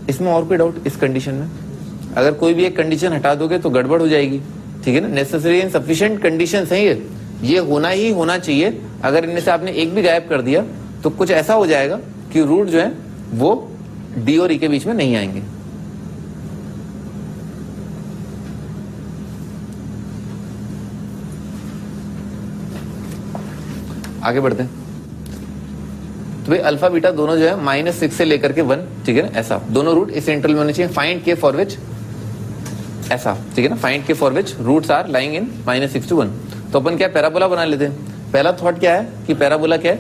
इसमें और कोई डाउट इस कंडीशन में, अगर कोई भी एक कंडीशन हटा दोगे तो गड़बड़ हो जाएगी, ठीक है ना। नेसेसरी एंड सफिशिएंट कंडीशन है ये होना ही होना चाहिए। अगर इनमें से आपने एक भी गायब कर दिया तो कुछ ऐसा हो जाएगा कि रूट जो है वो डी और ई के बीच में नहीं आएंगे। आगे बढ़ते हैं। तो भाई अल्फा बीटा दोनों जो है -6 से लेकर के 1, ठीक है ना, ऐसा दोनों रूट इस इंटरवल में होने चाहिए। फाइंड के फॉर विच, ऐसा, ठीक है ना, find K for which roots are lying in -6 to 1। तो अपन क्या पैराबोला बना लेते हैं। पहला थॉट क्या है कि पैराबोला क्या है,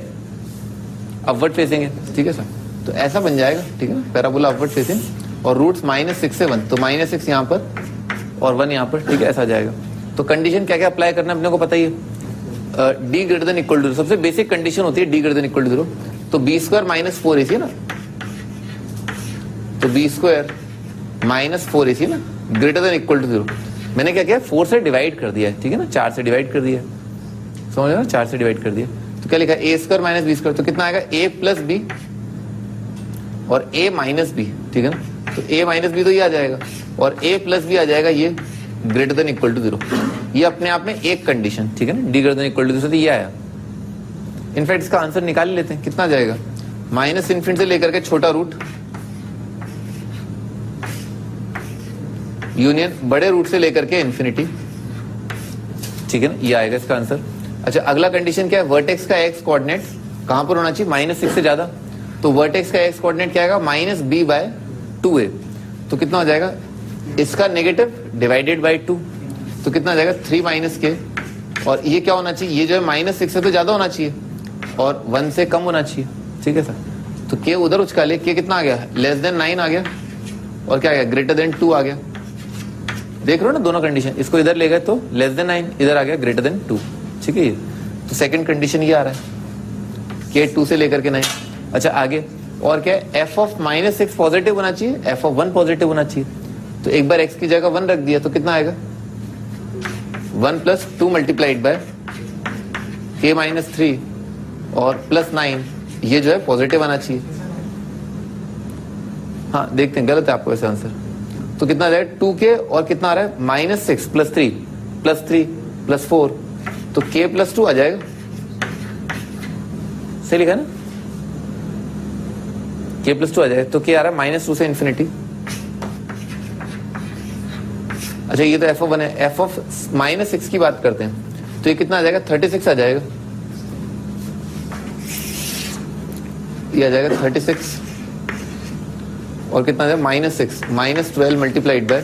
अपवर्ड फेसिंग है, ठीक है सर। तो ऐसा बन जाएगा, ठीक है ना, पैराबोला अपवर्ड फेसिंग और रूट्स -6 से 1, तो -6 यहाँ पर और 1 यहाँ पर, ठीक है, ऐसा आ जाएगा। तो कंडीशन क्या क्या अप्लाई करना है अपने को पता ही है। D greater than equal to 0, सबसे बेसिक कंडीशन होती है D greater than equal to 0। तो b² -4ac ना, तो b² -4ac ना ग्रेटर देन इक्वल टू 0। मैंने क्या किया, 4 से डिवाइड कर दिया है, ठीक है ना, 4 से डिवाइड कर दिया, समझ रहे हो, 4 से डिवाइड कर दिया। तो क्या लिखा, a² -b², तो कितना आएगा, a + b और a - b, ठीक है ना। तो a - b तो ये आ जाएगा और a + b आ जाएगा ये ग्रेटर देन इक्वल टू 0। ये अपने आप में एक कंडीशन, ठीक है ना, D greater than equal to 0, तो ये आया। इनफैक्ट इसका आंसर निकाल लेते हैं, कितना जाएगा, -∞ से लेकर के छोटा रूट यूनियन बड़े रूट से लेकर के इन्फिनिटी, ठीक है ना, ये आएगा इसका आंसर। अच्छा, अगला कंडीशन क्या है, वर्टेक्स का एक्स कोऑर्डिनेट कहां पर होना चाहिए, -6 से ज्यादा। तो वर्टेक्स का एक्स कोऑर्डिनेट क्या आएगा, -b/2a। तो कितना हो जाएगा, इसका नेगेटिव डिवाइडेड बाय 2, तो कितना आ जाएगा, 3 - k। और ये क्या होना चाहिए, ये जो है -6 से तो ज्यादा होना चाहिए और 1 से कम होना चाहिए, ठीक है सर। तो k उधर उचका ले, k कितना आ गया, <9 आ गया और क्या आ गया, ग्रेटर देन 2 आ गया। देख रहे हो ना दोनों कंडीशन, इसको इधर ले गए तो <9, इधर आ गया ग्रेटर देन 2, ठीक है। तो सेकंड कंडीशन ये आ रहा है, k 2 से लेकर के 9। अच्छा आगे और क्या है, f ऑफ -6 पॉजिटिव होना चाहिए, f ऑफ 1 पॉजिटिव होना चाहिए। तो एक बार x की जगह 1 रख दिया तो कितना आएगा, 1 + 2 मल्टीप्लाइड बाय k - 3 और +9, ये जो है पॉजिटिव आना चाहिए। हाँ देखते हैं, गलत है आपको ऐसा आंसर। तो कितना आ जाएगा, 2k और कितना आ रहा है, -6 + 3 + 4, तो k + 2 आ जाएगा, सही लिखा ना, k + 2 आ जाएगा। तो k आ रहा है -2 से इन्फिनिटी। अच्छा ये तो f ऑफ 1 है, f ऑफ -6 की बात करते हैं, तो ये कितना आ जाएगा, 36 आ जाएगा, ये आ जाएगा 36 और कितना आ जाएगा, -6 -12 मल्टीप्लाइड बाय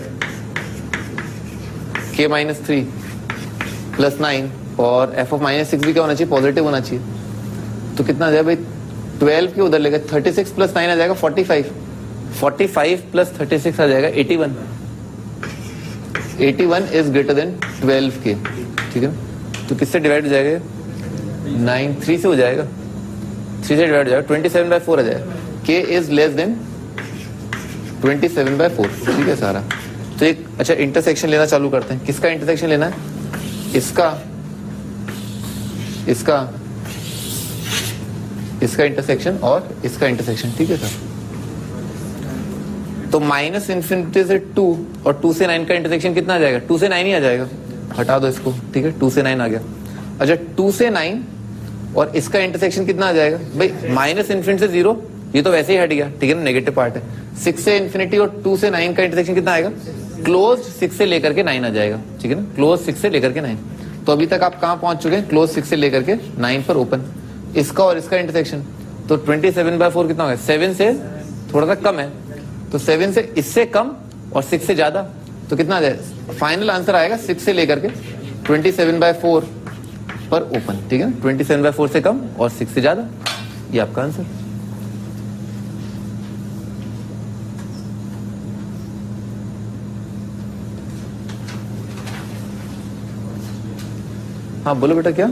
k - 3 +9 और f ऑफ -6 भी क्या होना चाहिए, पॉजिटिव होना चाहिए। तो कितना आ जाएगा भाई, 12 के उधर लेगा, 36 + 9 आ जाएगा 45, 45 + 36 आ जाएगा 81। 81 इज ग्रेटर देन 12k, ठीक है। तो किससे डिवाइड हो जाएगा, 9 3 से हो जाएगा, 3 से डिवाइड हो जाएगा, 27/4 आ जाएगा। k इज लेस देन 27/4, ठीक है सारा। तो एक अच्छा इंटरसेक्शन लेना चालू करते हैं। किसका इंटरसेक्शन लेना है, इसका इसका इसका इंटरसेक्शन और इसका इंटरसेक्शन, ठीक है सर। तो -∞ से 2 और 2 से 9 का इंटरसेक्शन कितना आ जाएगा, 2 से 9 ही आ जाएगा, हटा दो इसको, ठीक है, 2 से 9 आ गया। अच्छा 2 से 9 और इसका इंटरसेक्शन कितना आ जाएगा भाई, -∞ से 0, ये तो वैसे ही हट गया, ठीक है ना, नेगेटिव पार्ट है। 6 से इन्फिनिटी और 2 से 9 का इंटरसेक्शन कितना आएगा, क्लोज 6 से लेकर के 9 आ जाएगा, ठीक है ना, क्लोज 6 से लेकर के 9। तो अभी तक आप कहां पहुंच चुके हैं, क्लोज 6 से लेकर के 9 पर ओपन। इसका और इसका इंटरसेक्शन, तो 27/4 कितना होगा, 7 से थोड़ा सा कम है, तो 7 से इससे कम और 6 से ज्यादा, तो कितना आ जाएगा, फाइनल आंसर आएगा 6 से लेकर के 27/4 पर ओपन, ठीक है, 27/4 से कम और 6 से ज्यादा, ये आपका आंसर। हाँ बोलो बेटा, क्या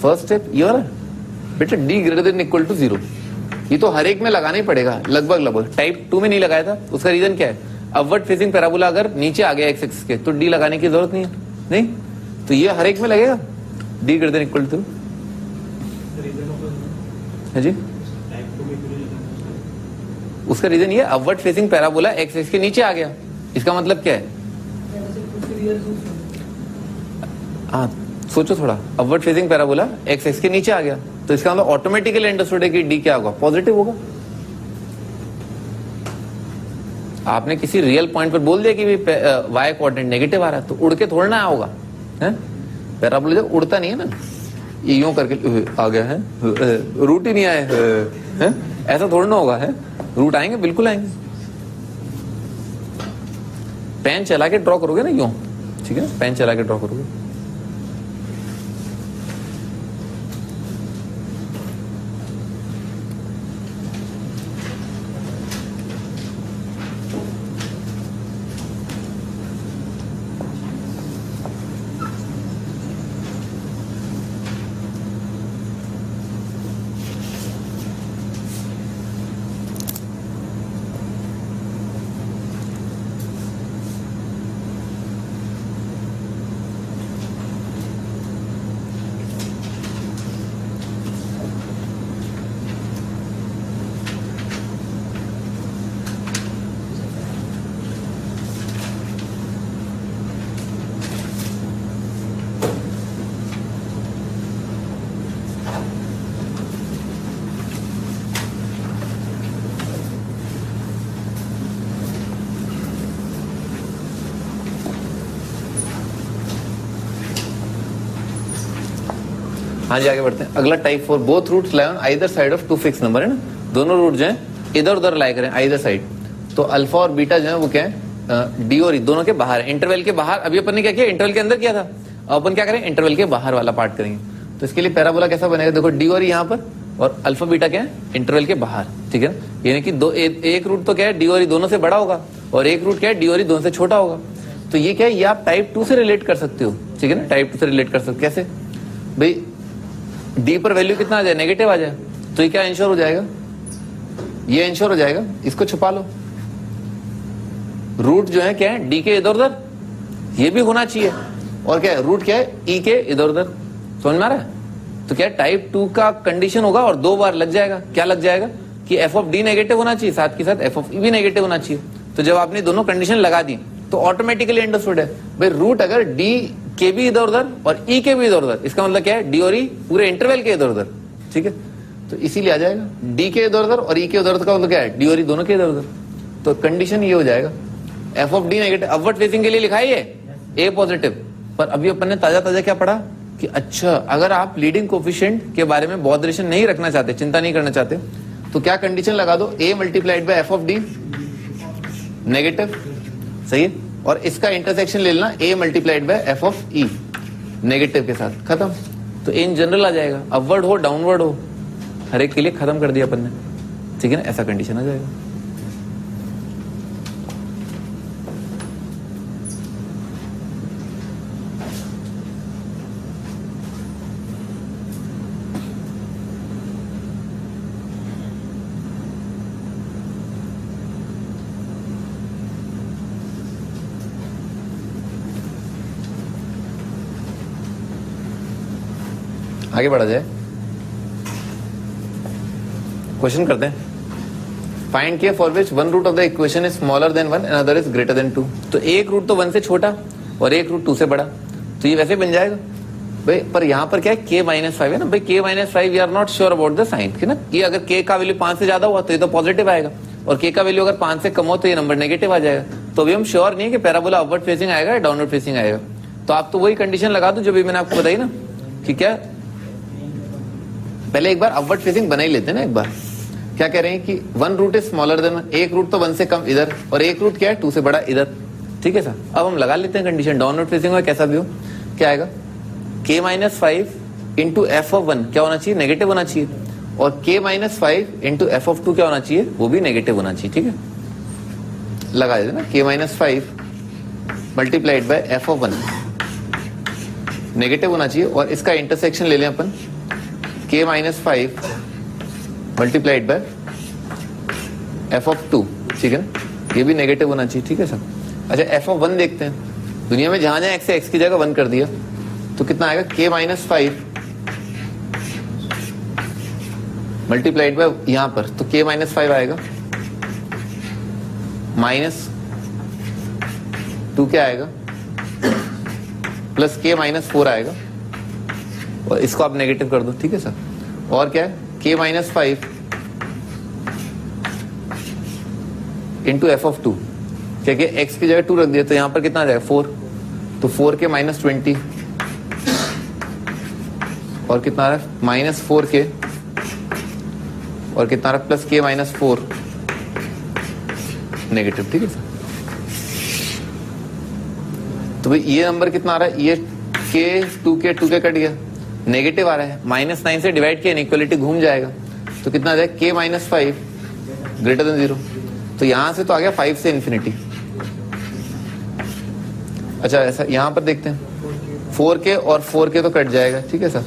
फर्स्ट स्टेप ये वाला बेटा, D greater than equal to 0, ये तो हर एक में लगाना ही पड़ेगा लगभग। टाइप 2 में नहीं लगाया था, उसका रीजन क्या है, अपवर्ड फेसिंग पैराबोला अगर नीचे आ गया x एक्सिस के तो डी लगाने की जरूरत नहीं है, नहीं तो ये हर एक में लगेगा, D greater than equal to है जी। उसका रीजन ये upward facing parabola x axis के नीचे आ गया, इसका मतलब क्या है, हाँ सोचो थोड़ा, upward facing parabola x axis के नीचे आ गया, तो इसका मतलब ऑटोमेटिकली अंडरस्टूड है कि डी क्या होगा, पॉजिटिव होगा। आपने किसी रियल पॉइंट पर बोल दिया कि वाई कोऑर्डिनेट नेगेटिव आ रहा है, तो उड़ के थोड़ा ना होगा है। पैराबोला जब उड़ता नहीं है ना, ये यूं करके आ गया है, रूट ही नहीं आए है, ऐसा थोड़ा ना होगा है। रूट आएंगे, बिल्कुल आएंगे। पेन चला के ड्रॉ करोगे ना यूं, ठीक है, पेन चला के ड्रॉ करोगे। हाँ जी, आगे बढ़ते हैं। अगला type 4, both roots lie on either side of two fix number है ना, दोनों रूट जो है इधर उधर लाई करें आइदर साइड। तो अल्फा और बीटा जो है वो क्या है, डी और ई दोनों के बाहर है, इंटरवल के बाहर। अभी अपन ने क्या किया, इंटरवल के अंदर किया था, अब अपन क्या करें, इंटरवल के बाहर वाला पार्ट करेंगे। तो इसके लिए पैराबोला कैसा बनेगा, देखो डी और ई यहाँ पर और अल्फा बीटा क्या है, इंटरवल के बाहर, ठीक है ना। यानी कि एक रूट तो क्या है, डी और ई दोनों से बड़ा होगा और एक रूट क्या है, डी और ई दोनों से छोटा होगा। तो ये क्या है, ये आप टाइप 2 से रिलेट कर सकते हो, ठीक है ना, टाइप 2 से रिलेट कर सकते हो। कैसे भाई, डी पर वैल्यू कितना आ जाए, नेगेटिव आ जाए, तो ये क्या इंश्योर हो जाएगा, ये इंश्योर हो जाएगा। इसको छुपा लो, रूट जो है क्या है, डी के इधर उधर, ये भी होना चाहिए। और क्या है, रूट क्या है, ई के इधर उधर। समझ में आ रहा है। तो क्या टाइप 2 का कंडीशन होगा और 2 बार लग जाएगा। क्या लग जाएगा कि एफ ऑफ डी नेगेटिव होना चाहिए, साथ के साथ एफ ऑफ ई भी नेगेटिव होना चाहिए। तो जब आपने दोनों कंडीशन लगा दी तो ऑटोमेटिकली अंडरस्टूड है भाई, रूट अगर डी के भी इधर उधर और ई के भी इधर उधर, इसका मतलब क्या है, डी और ई पूरे इंटरवल के इधर उधर, ठीक है। तो इसीलिए आ जाएगा डी के इधर उधर और ई के इधर उधर का मतलब क्या है, डी और ई दोनों के इधर उधर। तो कंडीशन ये हो जाएगा, f of d negative upward facing के लिए लिखा है ये ए पॉजिटिव। पर अभी अपन ने ताजा ताजा क्या पढ़ा कि अच्छा, अगर आप लीडिंग कोफिशिएंट के बारे में बहुत रिलेशन नहीं रखना चाहते, चिंता नहीं करना चाहते, तो क्या कंडीशन लगा दो, a multiplied by f of d negative, सही है। और इसका इंटरसेक्शन ले लेना, a multiplied by f of e negative के साथ, खत्म। तो इन जनरल आ जाएगा, अपवर्ड हो डाउनवर्ड हो, हर एक के लिए खत्म कर दिया अपन ने, ठीक है ना, ऐसा कंडीशन आ जाएगा। आगे बढ़ा जाए, क्वेश्चन करते हैं। Find K for which one root of the equation is smaller than 1 and other is greater than 2। तो एक रूट तो 1 से छोटा और एक रूट 2 से बड़ा, तो ये वैसे बन जाएगा भाई। पर यहाँ पर क्या है, k -5 है ना भाई, k -5 we are not sure about the sign, है ना, कि अगर k का वैल्यू 5 से ज्यादा हुआ तो ये तो पॉजिटिव आएगा और k का वैल्यू अगर 5 से कम हो तो ये नंबर नेगेटिव आ जाएगा। तो अभी हम श्योर नहीं है कि पैराबोला अपवर्ड फेसिंग आएगा या डाउनवर्ड फेसिंग आएगा। तो आप तो वही कंडीशन लगा दो जो भी मैंने आपको बताई ना, कि क्या, पहले एक बार अपवर्ड फेसिंग बना ही लेते हैं ना। एक बार क्या कह रहे हैं कि one root is smaller than 1, एक रूट तो 1 से कम इधर और एक रूट क्या है 2 से बड़ा इधर, ठीक है सर। अब हम लगा लेते हैं कंडीशन, डाउनवर्ड फेसिंग में कैसा भी हो, क्या आएगा, k -5 इंटू एफ ऑफ 1 क्या होना चाहिए, नेगेटिव होना चाहिए, और k -5 इंटू एफ ऑफ 2 क्या होना चाहिए, वो भी नेगेटिव होना चाहिए, ठीक है। लगा देते ना, k -5 multiplied by f of 1 negative होना चाहिए, और इसका इंटरसेक्शन ले लें अपन, k -5 multiplied by f of 2, ठीक है ना, ये भी नेगेटिव होना चाहिए, ठीक है सर। अच्छा, एफ ऑफ 1 देखते हैं, दुनिया में जहां जहां एक्स है एक्स की जगह 1 कर दिया, तो कितना आएगा, k -5 मल्टीप्लाइड बाय यहां पर, तो k -5 आएगा, -2 क्या आएगा, प्लस k -4 आएगा, और इसको आप नेगेटिव कर दो, ठीक है सर। और क्या है, k -5 इंटू एफ ऑफ 2, क्या क्या x की जगह 2 रख दिया तो यहाँ पर कितना आ जाएगा 4, तो 4k माइनस 20 और कितना आ रहा है माइनस 4k और कितना आ रहा है प्लस k माइनस 4 नेगेटिव, ठीक है सर। तो भाई ये नंबर कितना आ रहा है, ये k 2k कट गया, नेगेटिव आ रहा है, -9 से डिवाइड किया इनइक्वालिटी घूम जाएगा, तो कितना आ जाएगा k माइनस 5 ग्रेटर देन 0। तो यहां से तो आ गया 5 से इन्फिनिटी। अच्छा ऐसा यहां पर देखते हैं 4k और 4k तो कट जाएगा, ठीक है सर।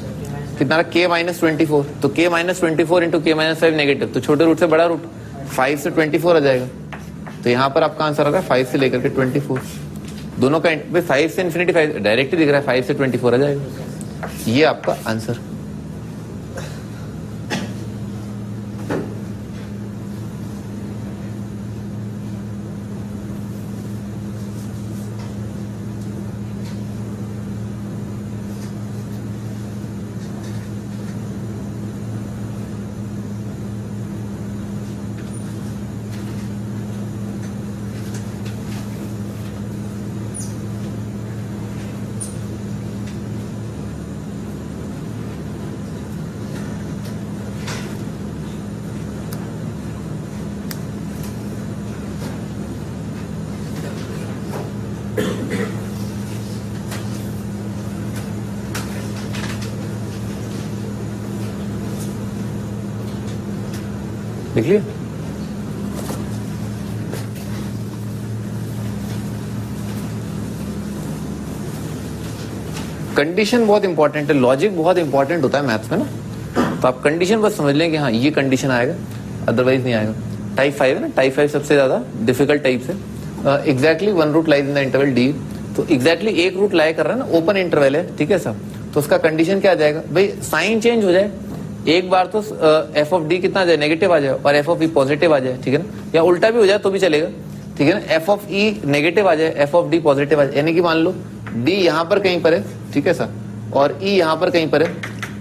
कितना रहा k माइनस 24, तो k minus 24 into k minus 5 negative, तो छोटे रूट से बड़ा रूट 5 से 24 आ जाएगा। तो यहाँ पर आपका आंसर आ रहा है 5 से लेकर के 24, दोनों का 5 से इन्फिनिटी 5 डायरेक्टली दिख रहा है, 5 से 24 आ जाएगा, ये आपका आंसर। देख लिया। कंडीशन बहुत इंपॉर्टेंट है, लॉजिक बहुत इंपॉर्टेंट होता है मैथ्स में ना, तो आप कंडीशन बस समझ लें कि हाँ ये कंडीशन आएगा, अदरवाइज नहीं आएगा। टाइप 5 है ना, टाइप 5 सबसे ज्यादा डिफिकल्ट टाइप है। Exactly one root lies in the interval D, तो एग्जैक्टली एक रूट लाई कर रहा है ना, ओपन इंटरवल है, ठीक है सर। तो उसका कंडीशन क्या आ जाएगा भाई, साइन चेंज हो जाए एक बार तो एफ ऑफ डी कितना आ जाए नेगेटिव आ जाए और एफ ऑफ ई पॉजिटिव आ जाए, ठीक है ना, या उल्टा भी हो जाए तो भी चलेगा, ठीक है ना। एफ ऑफ ई नेगेटिव आ जाए, एफ ऑफ डी पॉजिटिव आ जाए, यानी कि मान लो डी यहाँ पर कहीं पर है, ठीक है सर, और ई यहाँ पर कहीं पर है,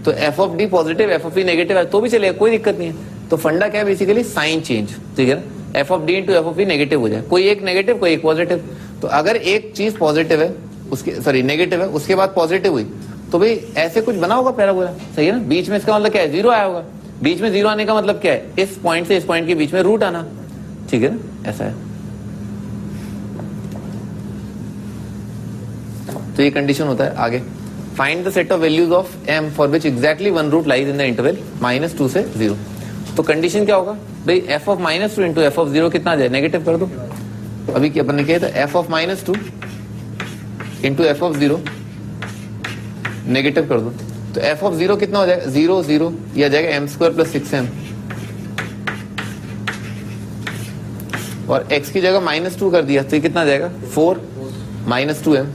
तो F of d positive f of e negative है तो भी चलेगा, कोई दिक्कत नहीं है। तो फंडा क्या है बेसिकली, साइन चेंज, ठीक है ना। F of d into F of e negative हो जाए, कोई एक नेगेटिव कोई एक पॉजिटिव, तो अगर एक चीज पॉजिटिव है उसके सॉरी नेगेटिव है उसके बाद पॉजिटिव हुई तो भाई ऐसे कुछ बना होगा पैराबोला, सही है ना। बीच में इसका मतलब क्या है, जीरो आया होगा, बीच में जीरो आने का मतलब क्या है, इस पॉइंट से इस पॉइंट के बीच में रूट आना, ठीक है ना, ऐसा है। तो ये कंडीशन होता है। आगे find the set of values of M for which exactly one root lies in the interval -2 से 0। तो कंडीशन क्या होगा भाई, F of -2 into F of 0 कितना आ जाए, नेगेटिव कर दो। अभी क्या अपन ने किया था, F of -2 into F of 0 negative कर दो, तो एफ ऑफ 0 कितना हो जाएगा, 0 0, यह आ जाएगा m² + 6m, और x की जगह -2 कर दिया तो ये कितना आ जाएगा 4 - 2m,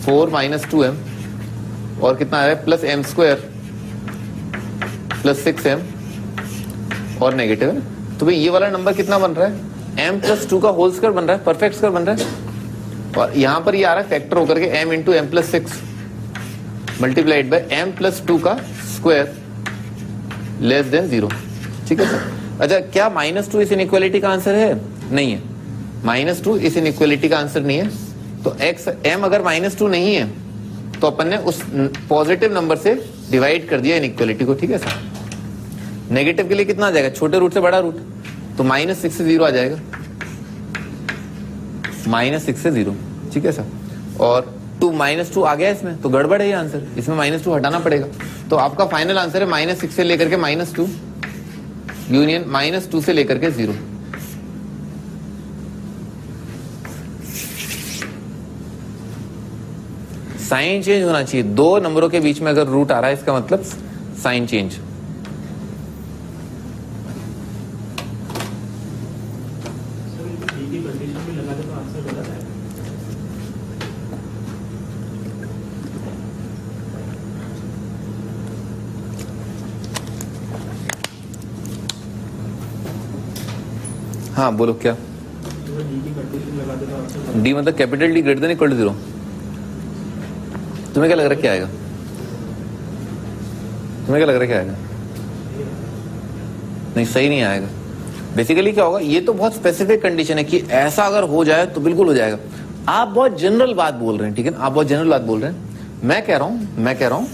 4 - 2m, और कितना आ रहा है +m² + 6m और नेगेटिव है ना। तो भाई ये वाला नंबर कितना बन रहा है, m + 2 का होल स्क्वायर बन रहा है, परफेक्ट स्क्वायर बन रहा है, और यहां पर ये आ रहा है फैक्टर होकर के m × m + 6 multiplied by m + 2 का स्क्वायर लेस देन 0, ठीक है सर। अच्छा क्या -2 इस इनइक्वालिटी का आंसर है, नहीं है, -2 इस इनइक्वालिटी का आंसर नहीं है। तो x m अगर -2 नहीं है तो अपन ने उस पॉजिटिव नंबर से डिवाइड कर दिया इनइक्वालिटी को, ठीक है सर। नेगेटिव के लिए कितना आ जाएगा, छोटे रूट से बड़ा रूट, तो -6 से 0 आ जाएगा, -6 से 0, ठीक है सर। और 2 आ गया इसमें तो गड़बड़ है ये आंसर, इसमें -2 हटाना पड़ेगा। तो आपका फाइनल आंसर है -6 से लेकर के -2 यूनियन -2 से लेकर के 0। साइन चेंज होना चाहिए, दो नंबरों के बीच में अगर रूट आ रहा है इसका मतलब साइन चेंज। हाँ बोलो क्या, डी मतलब capital D greater than equal to 0। तुम्हें क्या लग रहा है क्या आएगा, तुम्हें क्या लग रहा है क्या आएगा, नहीं सही नहीं आएगा। बेसिकली क्या होगा, ये तो बहुत स्पेसिफिक कंडीशन है कि ऐसा अगर हो जाए तो बिल्कुल हो जाएगा। आप बहुत जनरल बात बोल रहे हैं, ठीक है ना, आप बहुत जनरल बात बोल रहे हैं। मैं कह रहा हूं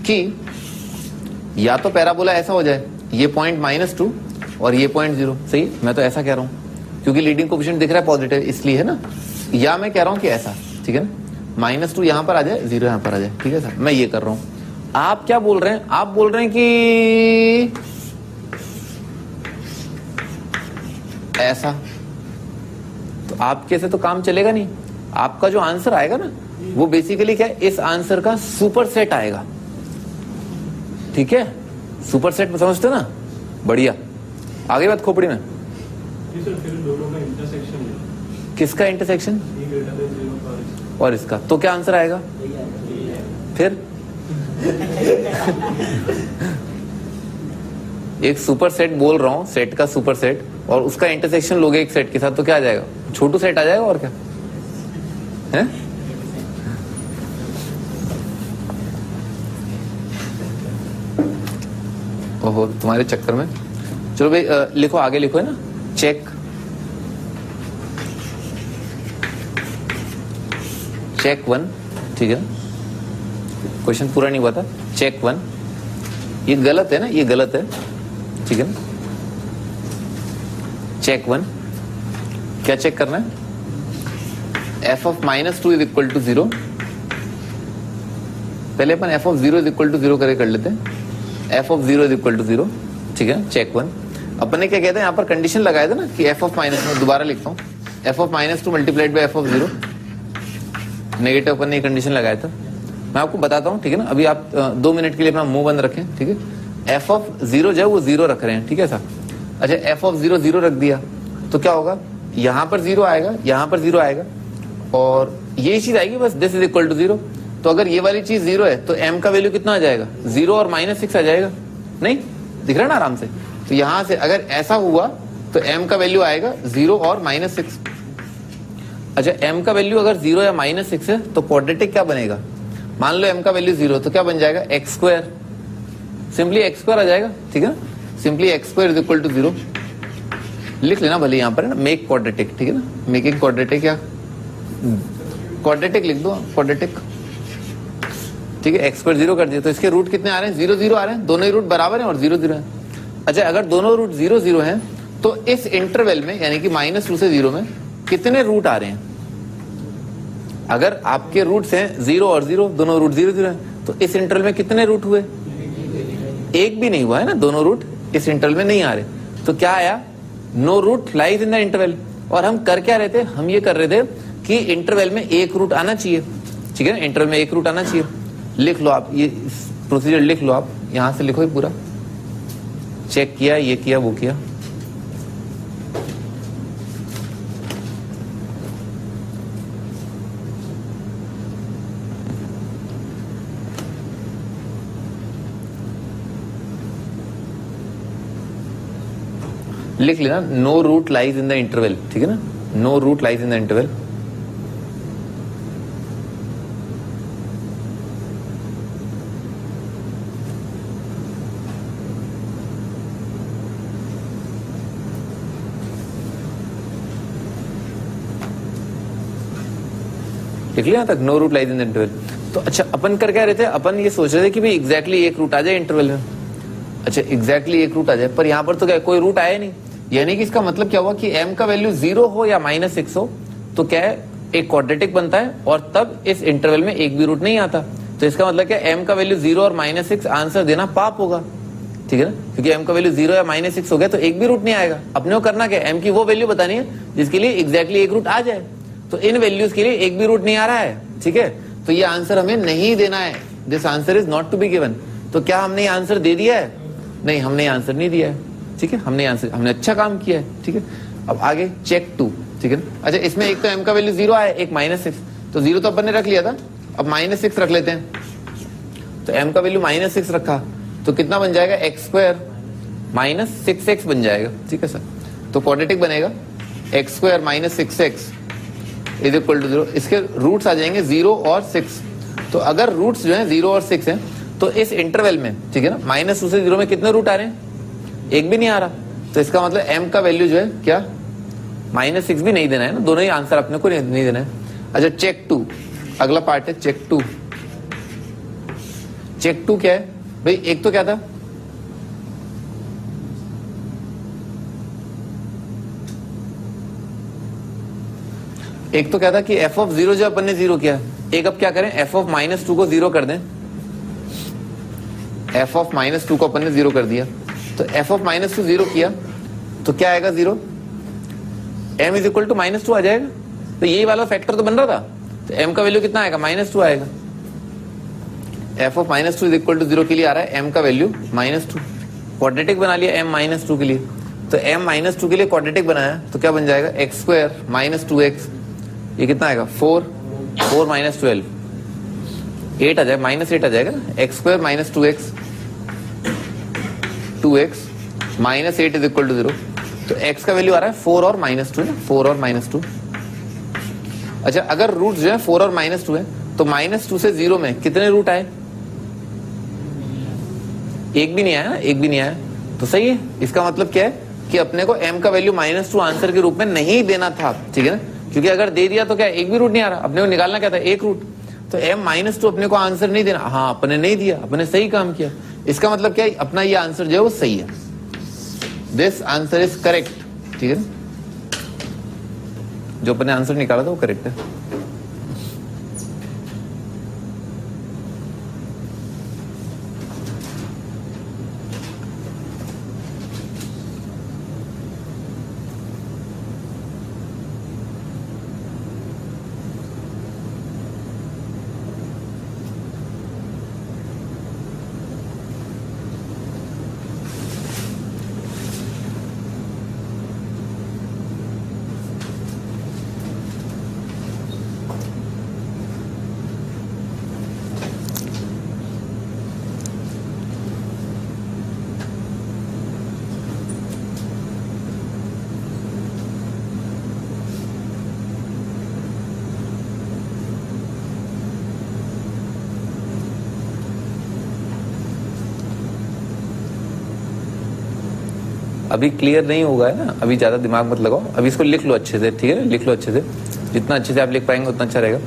कि या तो पैराबोला ऐसा हो जाए, ये पॉइंट -2 और ये पॉइंट 0, सही, मैं तो ऐसा कह रहा हूं क्योंकि लीडिंग कोएफिशिएंट दिख रहा है पॉजिटिव, इसलिए है ना। या मैं कह रहा हूं कि ऐसा, ठीक है ना, -2 यहां पर आ जाए, 0 यहां पर आ जाए, ठीक है सर, मैं ये कर रहा हूं। आप क्या बोल रहे हैं, आप बोल रहे हैं कि ऐसा, तो आपके से तो काम चलेगा नहीं। आपका जो आंसर आएगा ना वो बेसिकली क्या है, इस आंसर का सुपर सेट आएगा, ठीक है, सुपर सेट समझते हो ना, बढ़िया। आगे बात खोपड़ी में जी सर, फिर दोनों का इंटरसेक्शन है। किसका इंटरसेक्शन ये ग्रेटर देन 0 और इसका, तो क्या आंसर आएगा फिर? एक सुपर सेट बोल रहा हूं, सेट का सुपर सेट, और उसका इंटरसेक्शन लोगे एक सेट के साथ, तो क्या आ जाएगा, छोटू सेट आ जाएगा, और क्या है? ओहो, तुम्हारे चक्कर में। चलो भाई लिखो, आगे लिखो, है ना, चेक चेक 1, ठीक है, क्वेश्चन पूरा नहीं हुआ था। चेक 1, ये गलत है ना, ये गलत है, ठीक है ना। चेक 1, क्या चेक करना है, f of -2 is equal to 0। पहले अपन f of 0 is equal to 0 कर लेते हैं। f of 0 is equal to 0, ठीक है, चेक 1। अपन ने क्या कहते हैं, यहाँ पर कंडीशन लगाया था ना कि f of -2, दोबारा लिखता हूँ, f of -2 multiplied by f of 0, negative अपन ने कंडीशन लगाया था। मैं आपको बताता हूँ, ठीक है ना, अभी आप 2 मिनट के लिए अपना मुंह बंद रखें, ठीक है। f of 0 जो है वो 0 रख रहे हैं, ठीक है सर। अच्छा, f of 0 0 रख दिया तो क्या होगा, यहाँ पर 0 आएगा, यहाँ पर 0 आएगा, और ये चीज आएगी बस, दिस इज इक्वल टू 0। तो अगर ये वाली चीज 0 है तो m का वैल्यू कितना आ जाएगा, 0 और -6 आ जाएगा, नहीं दिख रहा है ना आराम से। तो यहां से अगर ऐसा हुआ तो m का वैल्यू आएगा 0 और -6। अच्छा, m का वैल्यू अगर 0 या -6 है तो क्वाड्रेटिक क्या बनेगा, मान लो m का वैल्यू 0 तो क्या बन जाएगा, x², सिंपली x² आ जाएगा, ठीक है ना, simply x² is equal to 0। लिख लेना भले यहाँ पर, है ना, मेक क्वाड्रेटिक, ठीक है ना, मेकिंग क्वाड्रेटिक, या क्वाड्रेटिक लिख दो, क्वाड्रेटिक, ठीक है। x² 0 कर दिया तो इसके रूट कितने आ रहे हैं, 0 0 आ रहे हैं, दोनों ही रूट बराबर हैं और 0 0 है। अच्छा, अगर दोनों रूट 0 0 हैं तो इस इंटरवल में यानी कि -2 से 0 में कितने रूट आ रहे हैं, अगर आपके रूट्स हैं 0 और 0, दोनों रूट 0 0 हैं, तो इस इंटरवल में कितने रूट हुए, एक भी नहीं हुआ है ना, दोनों रूट इस इंटरवल में नहीं आ रहे। तो क्या आया, no root lies in the interval. और हम कर क्या रहे थे, हम ये कर रहे थे कि इंटरवल में एक रूट आना चाहिए, ठीक है ना, इंटरवल में एक रूट आना चाहिए। लिख लो आप, ये प्रोसीजर लिख लो आप, यहां से लिखो ये पूरा, चेक किया, ये किया, वो किया। लिख लेना, no root lies in the interval, ठीक है ना, no root lies in the interval. लिख लिया तक, no root lies in the interval. तो अच्छा, अपन कर क्या रहे थे, अपन ये सोच रहे थे कि भाई एग्जैक्टली एक रूट आ जाए इंटरवल में। अच्छा, एग्जैक्टली एक रूट आ जाए, पर यहाँ पर तो क्या कोई रूट आया नहीं, यानी कि इसका मतलब क्या हुआ कि m का वैल्यू 0 हो या -6 हो तो क्या है, एक क्वाड्रेटिक बनता है, और तब इस इंटरवल में एक भी रूट नहीं आता। तो इसका मतलब क्या, m का वैल्यू 0 और -6 आंसर देना पाप होगा, ठीक है ना, क्योंकि m का वैल्यू 0 या -6 हो गया तो एक भी रूट नहीं आएगा। अपने को करना क्या, m की वो वैल्यू बतानी है जिसके लिए एग्जैक्टली एक रूट आ जाए। तो इन वैल्यूज के लिए एक भी रूट नहीं आ रहा है, ठीक है, तो ये आंसर हमें नहीं देना है, this answer is not to be given. तो क्या हमने आंसर दे दिया है, नहीं हमने आंसर नहीं दिया है, ठीक है, हमने अच्छा काम किया है, ठीक है। अब आगे चेक 2, ठीक है। अच्छा, इसमें एक तो m का वैल्यू 0 आया, एक -6, तो 0 तो अपन ने रख लिया था, अब -6 रख लेते हैं। तो m का वैल्यू -6 रखा तो कितना बन जाएगा, x² -6x बन जाएगा, ठीक है सर। तो क्वाड्रेटिक बनेगा x² -6x is equal to 0। इसके रूट्स आ जाएंगे 0 और 6। तो अगर रूट्स जो है 0 और 6 हैं तो इस इंटरवल में, ठीक है ना, -2 से 0 में कितने रूट आ रहे हैं, एक भी नहीं आ रहा। तो इसका मतलब m का वैल्यू जो है क्या -6 भी नहीं देना है ना, दोनों ही आंसर अपने को नहीं देना है। अच्छा चेक 2, अगला पार्ट है चेक 2। चेक 2 क्या है भाई, एक तो क्या था कि f ऑफ 0 जो अपन ने 0 किया, एक अब क्या करें f ऑफ -2 को 0 कर दें। f ऑफ -2 को अपन ने 0 कर दिया, तो f ऑफ -2 0 किया तो क्या आएगा 0, m इज इक्वल टू -2 आ जाएगा। तो यही वाला फैक्टर तो बन रहा था, तो m का वैल्यू कितना आएगा -2 आएगा। f of -2 is equal to 0 के लिए आ रहा है m का वैल्यू -2, क्वाड्रेटिक बना लिया m -2 के लिए, तो m -2 के लिए क्वाड्रेटिक बनाया तो क्या बन जाएगा x² - 2x, ये कितना आएगा 4 - 12 8 आ जाएगा, -8 आ जाएगा, x² - 2x 2x -8 is equal to 0। तो x का वैल्यू आ रहा है 4 और -2 ना, 4 और -2। अच्छा अगर रूट जो है 4 और -2 है तो -2 से 0 में कितने रूट आए, एक भी नहीं आया ना, एक भी नहीं आया, तो सही है। इसका मतलब क्या है कि अपने को m का वैल्यू -2 आंसर के रूप में नहीं देना था, ठीक है ना, क्योंकि अगर दे दिया तो क्या एक भी रूट नहीं आ रहा, अपने को निकालना क्या था एक रूट, तो m -2 अपने को आंसर नहीं देना। हाँ अपने नहीं दिया, अपने सही काम किया, इसका मतलब क्या है अपना ये आंसर जो है वो सही है, दिस आंसर इज करेक्ट, ठीक है ना, जो अपने आंसर निकाला था वो करेक्ट है। अभी क्लियर नहीं होगा है ना, अभी ज्यादा दिमाग मत लगाओ, अभी इसको लिख लो अच्छे से, ठीक है, लिख लो अच्छे से, जितना अच्छे से आप लिख पाएंगे उतना अच्छा रहेगा।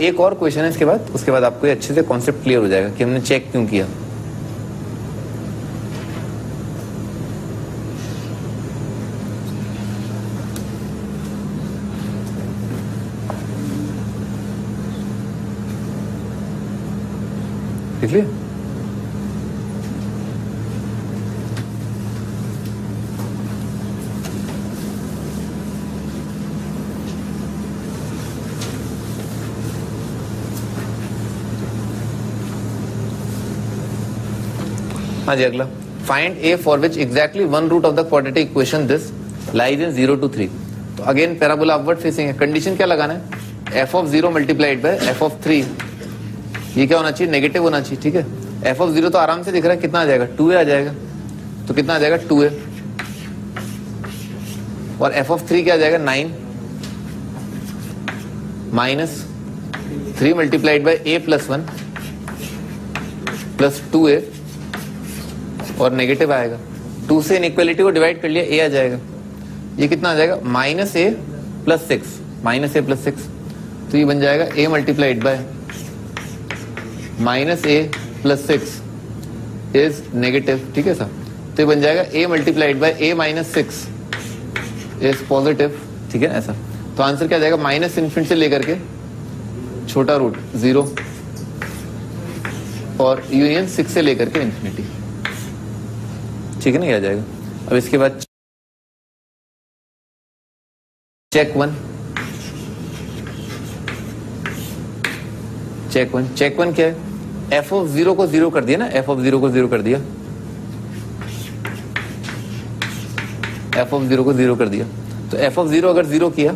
एक और क्वेश्चन है इसके बाद, उसके बाद आपको अच्छे से कॉन्सेप्ट क्लियर हो जाएगा कि हमने चेक क्यों किया। लिख लिया? हाँ जी अगला, find A for which exactly one root of the quadratic equation this lies in 0 to 3। तो अगेन पैराबोला अपवर्ड फेसिंग है, कंडीशन क्या लगाना है, f of 0 multiplied by f of 3, ये क्या होना चाहिए नेगेटिव होना चाहिए, ठीक है। f ऑफ 0 तो आराम से दिख रहा है, कितना आ जाएगा 2a आ जाएगा, तो कितना आ जाएगा 2a, और f ऑफ 3 क्या आ जाएगा 9 minus 3 multiplied by a + 1 plus 2a और नेगेटिव आएगा, 2 से इनइक्वालिटी को डिवाइड कर लिया, a आ जाएगा, ये कितना आ जाएगा -a + 6, -a + 6, तो ये बन जाएगा a multiplied by -a + 6 is negative, ठीक है सर, तो ये बन जाएगा a multiplied by a - 6 is positive, ठीक है ऐसा। तो आंसर क्या आ जाएगा माइनस इन्फिनिटी से लेकर के छोटा रूट 0 और यूनियन 6 से लेकर के इन्फिनिटी, ठीक है ना, ये आ जाएगा। अब इसके बाद चेक 1, चेक 1 क्या है, f ऑफ 0 को 0 कर दिया ना, f ऑफ 0 को 0 कर दिया, f ऑफ 0 को 0 कर दिया, तो f ऑफ 0 अगर 0 किया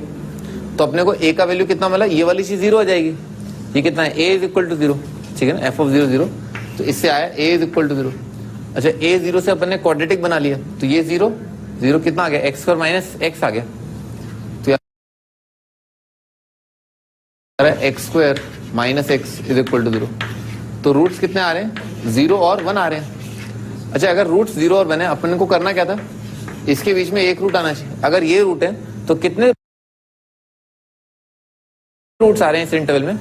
तो अपने को a का वैल्यू कितना मिला, ये वाली चीज 0 हो जाएगी, ये कितना है a इज इक्वल टू 0, ठीक है ना, f ऑफ 0 0, तो इससे आया a इज इक्वल टू 0। अच्छा a 0 से अपन ने क्वाड्रेटिक बना लिया, तो ये 0 0 कितना आ गया x² - x आ गया, तो x² - x is equal to 0, तो रूट्स कितने आ रहे हैं 0 और 1 आ रहे हैं। अच्छा अगर रूट्स 0 और 1 है, अपन को करना क्या था, इसके बीच में एक रूट आना चाहिए। अगर ये रूट है तो कितने रूट्स आ रहे हैं इस इंटरवल में?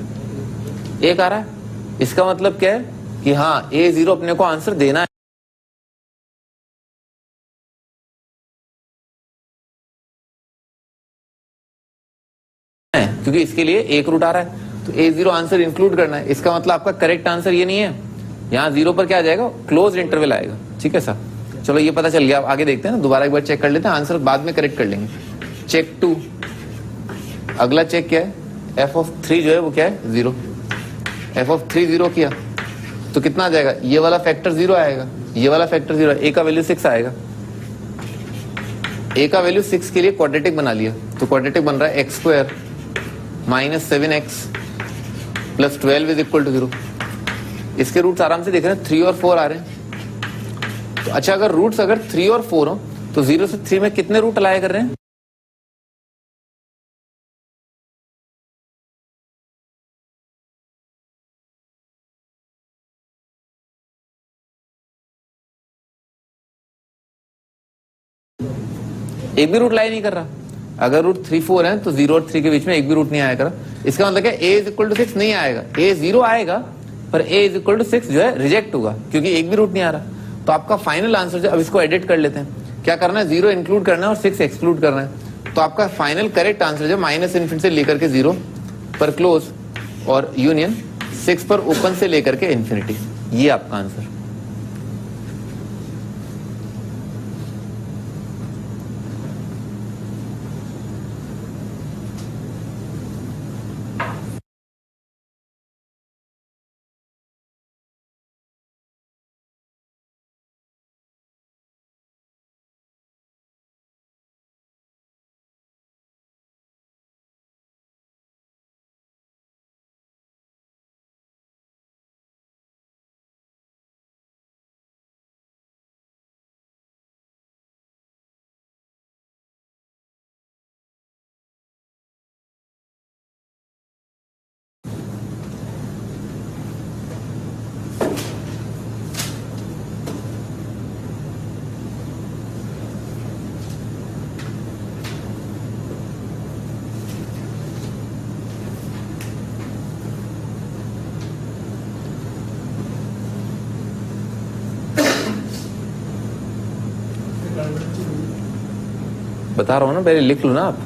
एक आ रहा है। इसका मतलब क्या है कि हाँ A0 अपने को आंसर देना है, क्योंकि इसके लिए एक रूट आ रहा है तो A0 आंसर इंक्लूड करना है। इसका मतलब आपका करेक्ट आंसर ये नहीं है, यहाँ 0 पर क्या आ जाएगा? क्लोज इंटरवल आएगा। ठीक है सर, चलो ये पता चल गया। अब आगे देखते हैं ना, दोबारा एक बार चेक कर लेते हैं, आंसर बाद में करेक्ट कर लेंगे। चेक 2, अगला चेक क्या है? f(3) जो है वो क्या है? 0। f(3) 0 किया तो कितना आ जाएगा? ये वाला फैक्टर 0 आएगा, ये वाला फैक्टर 0, a का वैल्यू 6 आएगा। a का वैल्यू 6 के लिए क्वाड्रेटिक बना लिया, तो क्वाड्रेटिक बन रहा है x² - 7x + 12 = 0। इसके रूट्स आराम से देख रहे हैं, 3 और 4 आ रहे हैं। तो अच्छा, अगर रूट्स अगर 3 और 4 हो तो 0 से 3 में कितने रूट अलाय कर रहे हैं? एक भी रूट लाई नहीं कर रहा। अगर रूट 3 4 है तो 0 और 3 के बीच में एक भी रूट नहीं आया करा। इसका मतलब क्या? a = 6 नहीं आएगा, a0 आएगा पर a = 6 जो है रिजेक्ट होगा, क्योंकि एक भी रूट नहीं आ रहा। तो आपका फाइनल आंसर जो, अब इसको एडिट कर लेते हैं। क्या करना है? 0 इंक्लूड करना है और 6 एक्सक्लूड करना है। तो आपका फाइनल करेक्ट आंसर जो -∞ से लेकर के 0 पर क्लोज और यूनियन 6 पर ओपन से लेकर के इन्फिनिटी, ये आपका आंसर। बता रहा हूं ना, पहले लिख लो ना आप।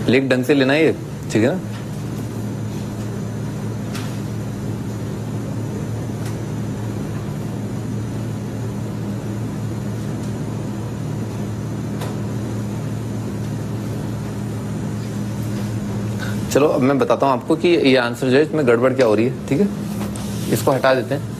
लिख ढंग से लेना ये, ठीक है ना? चलो अब मैं बताता हूं आपको कि ये आंसर जो है इसमें गड़बड़ क्या हो रही है, ठीक है? इसको हटा देते हैं।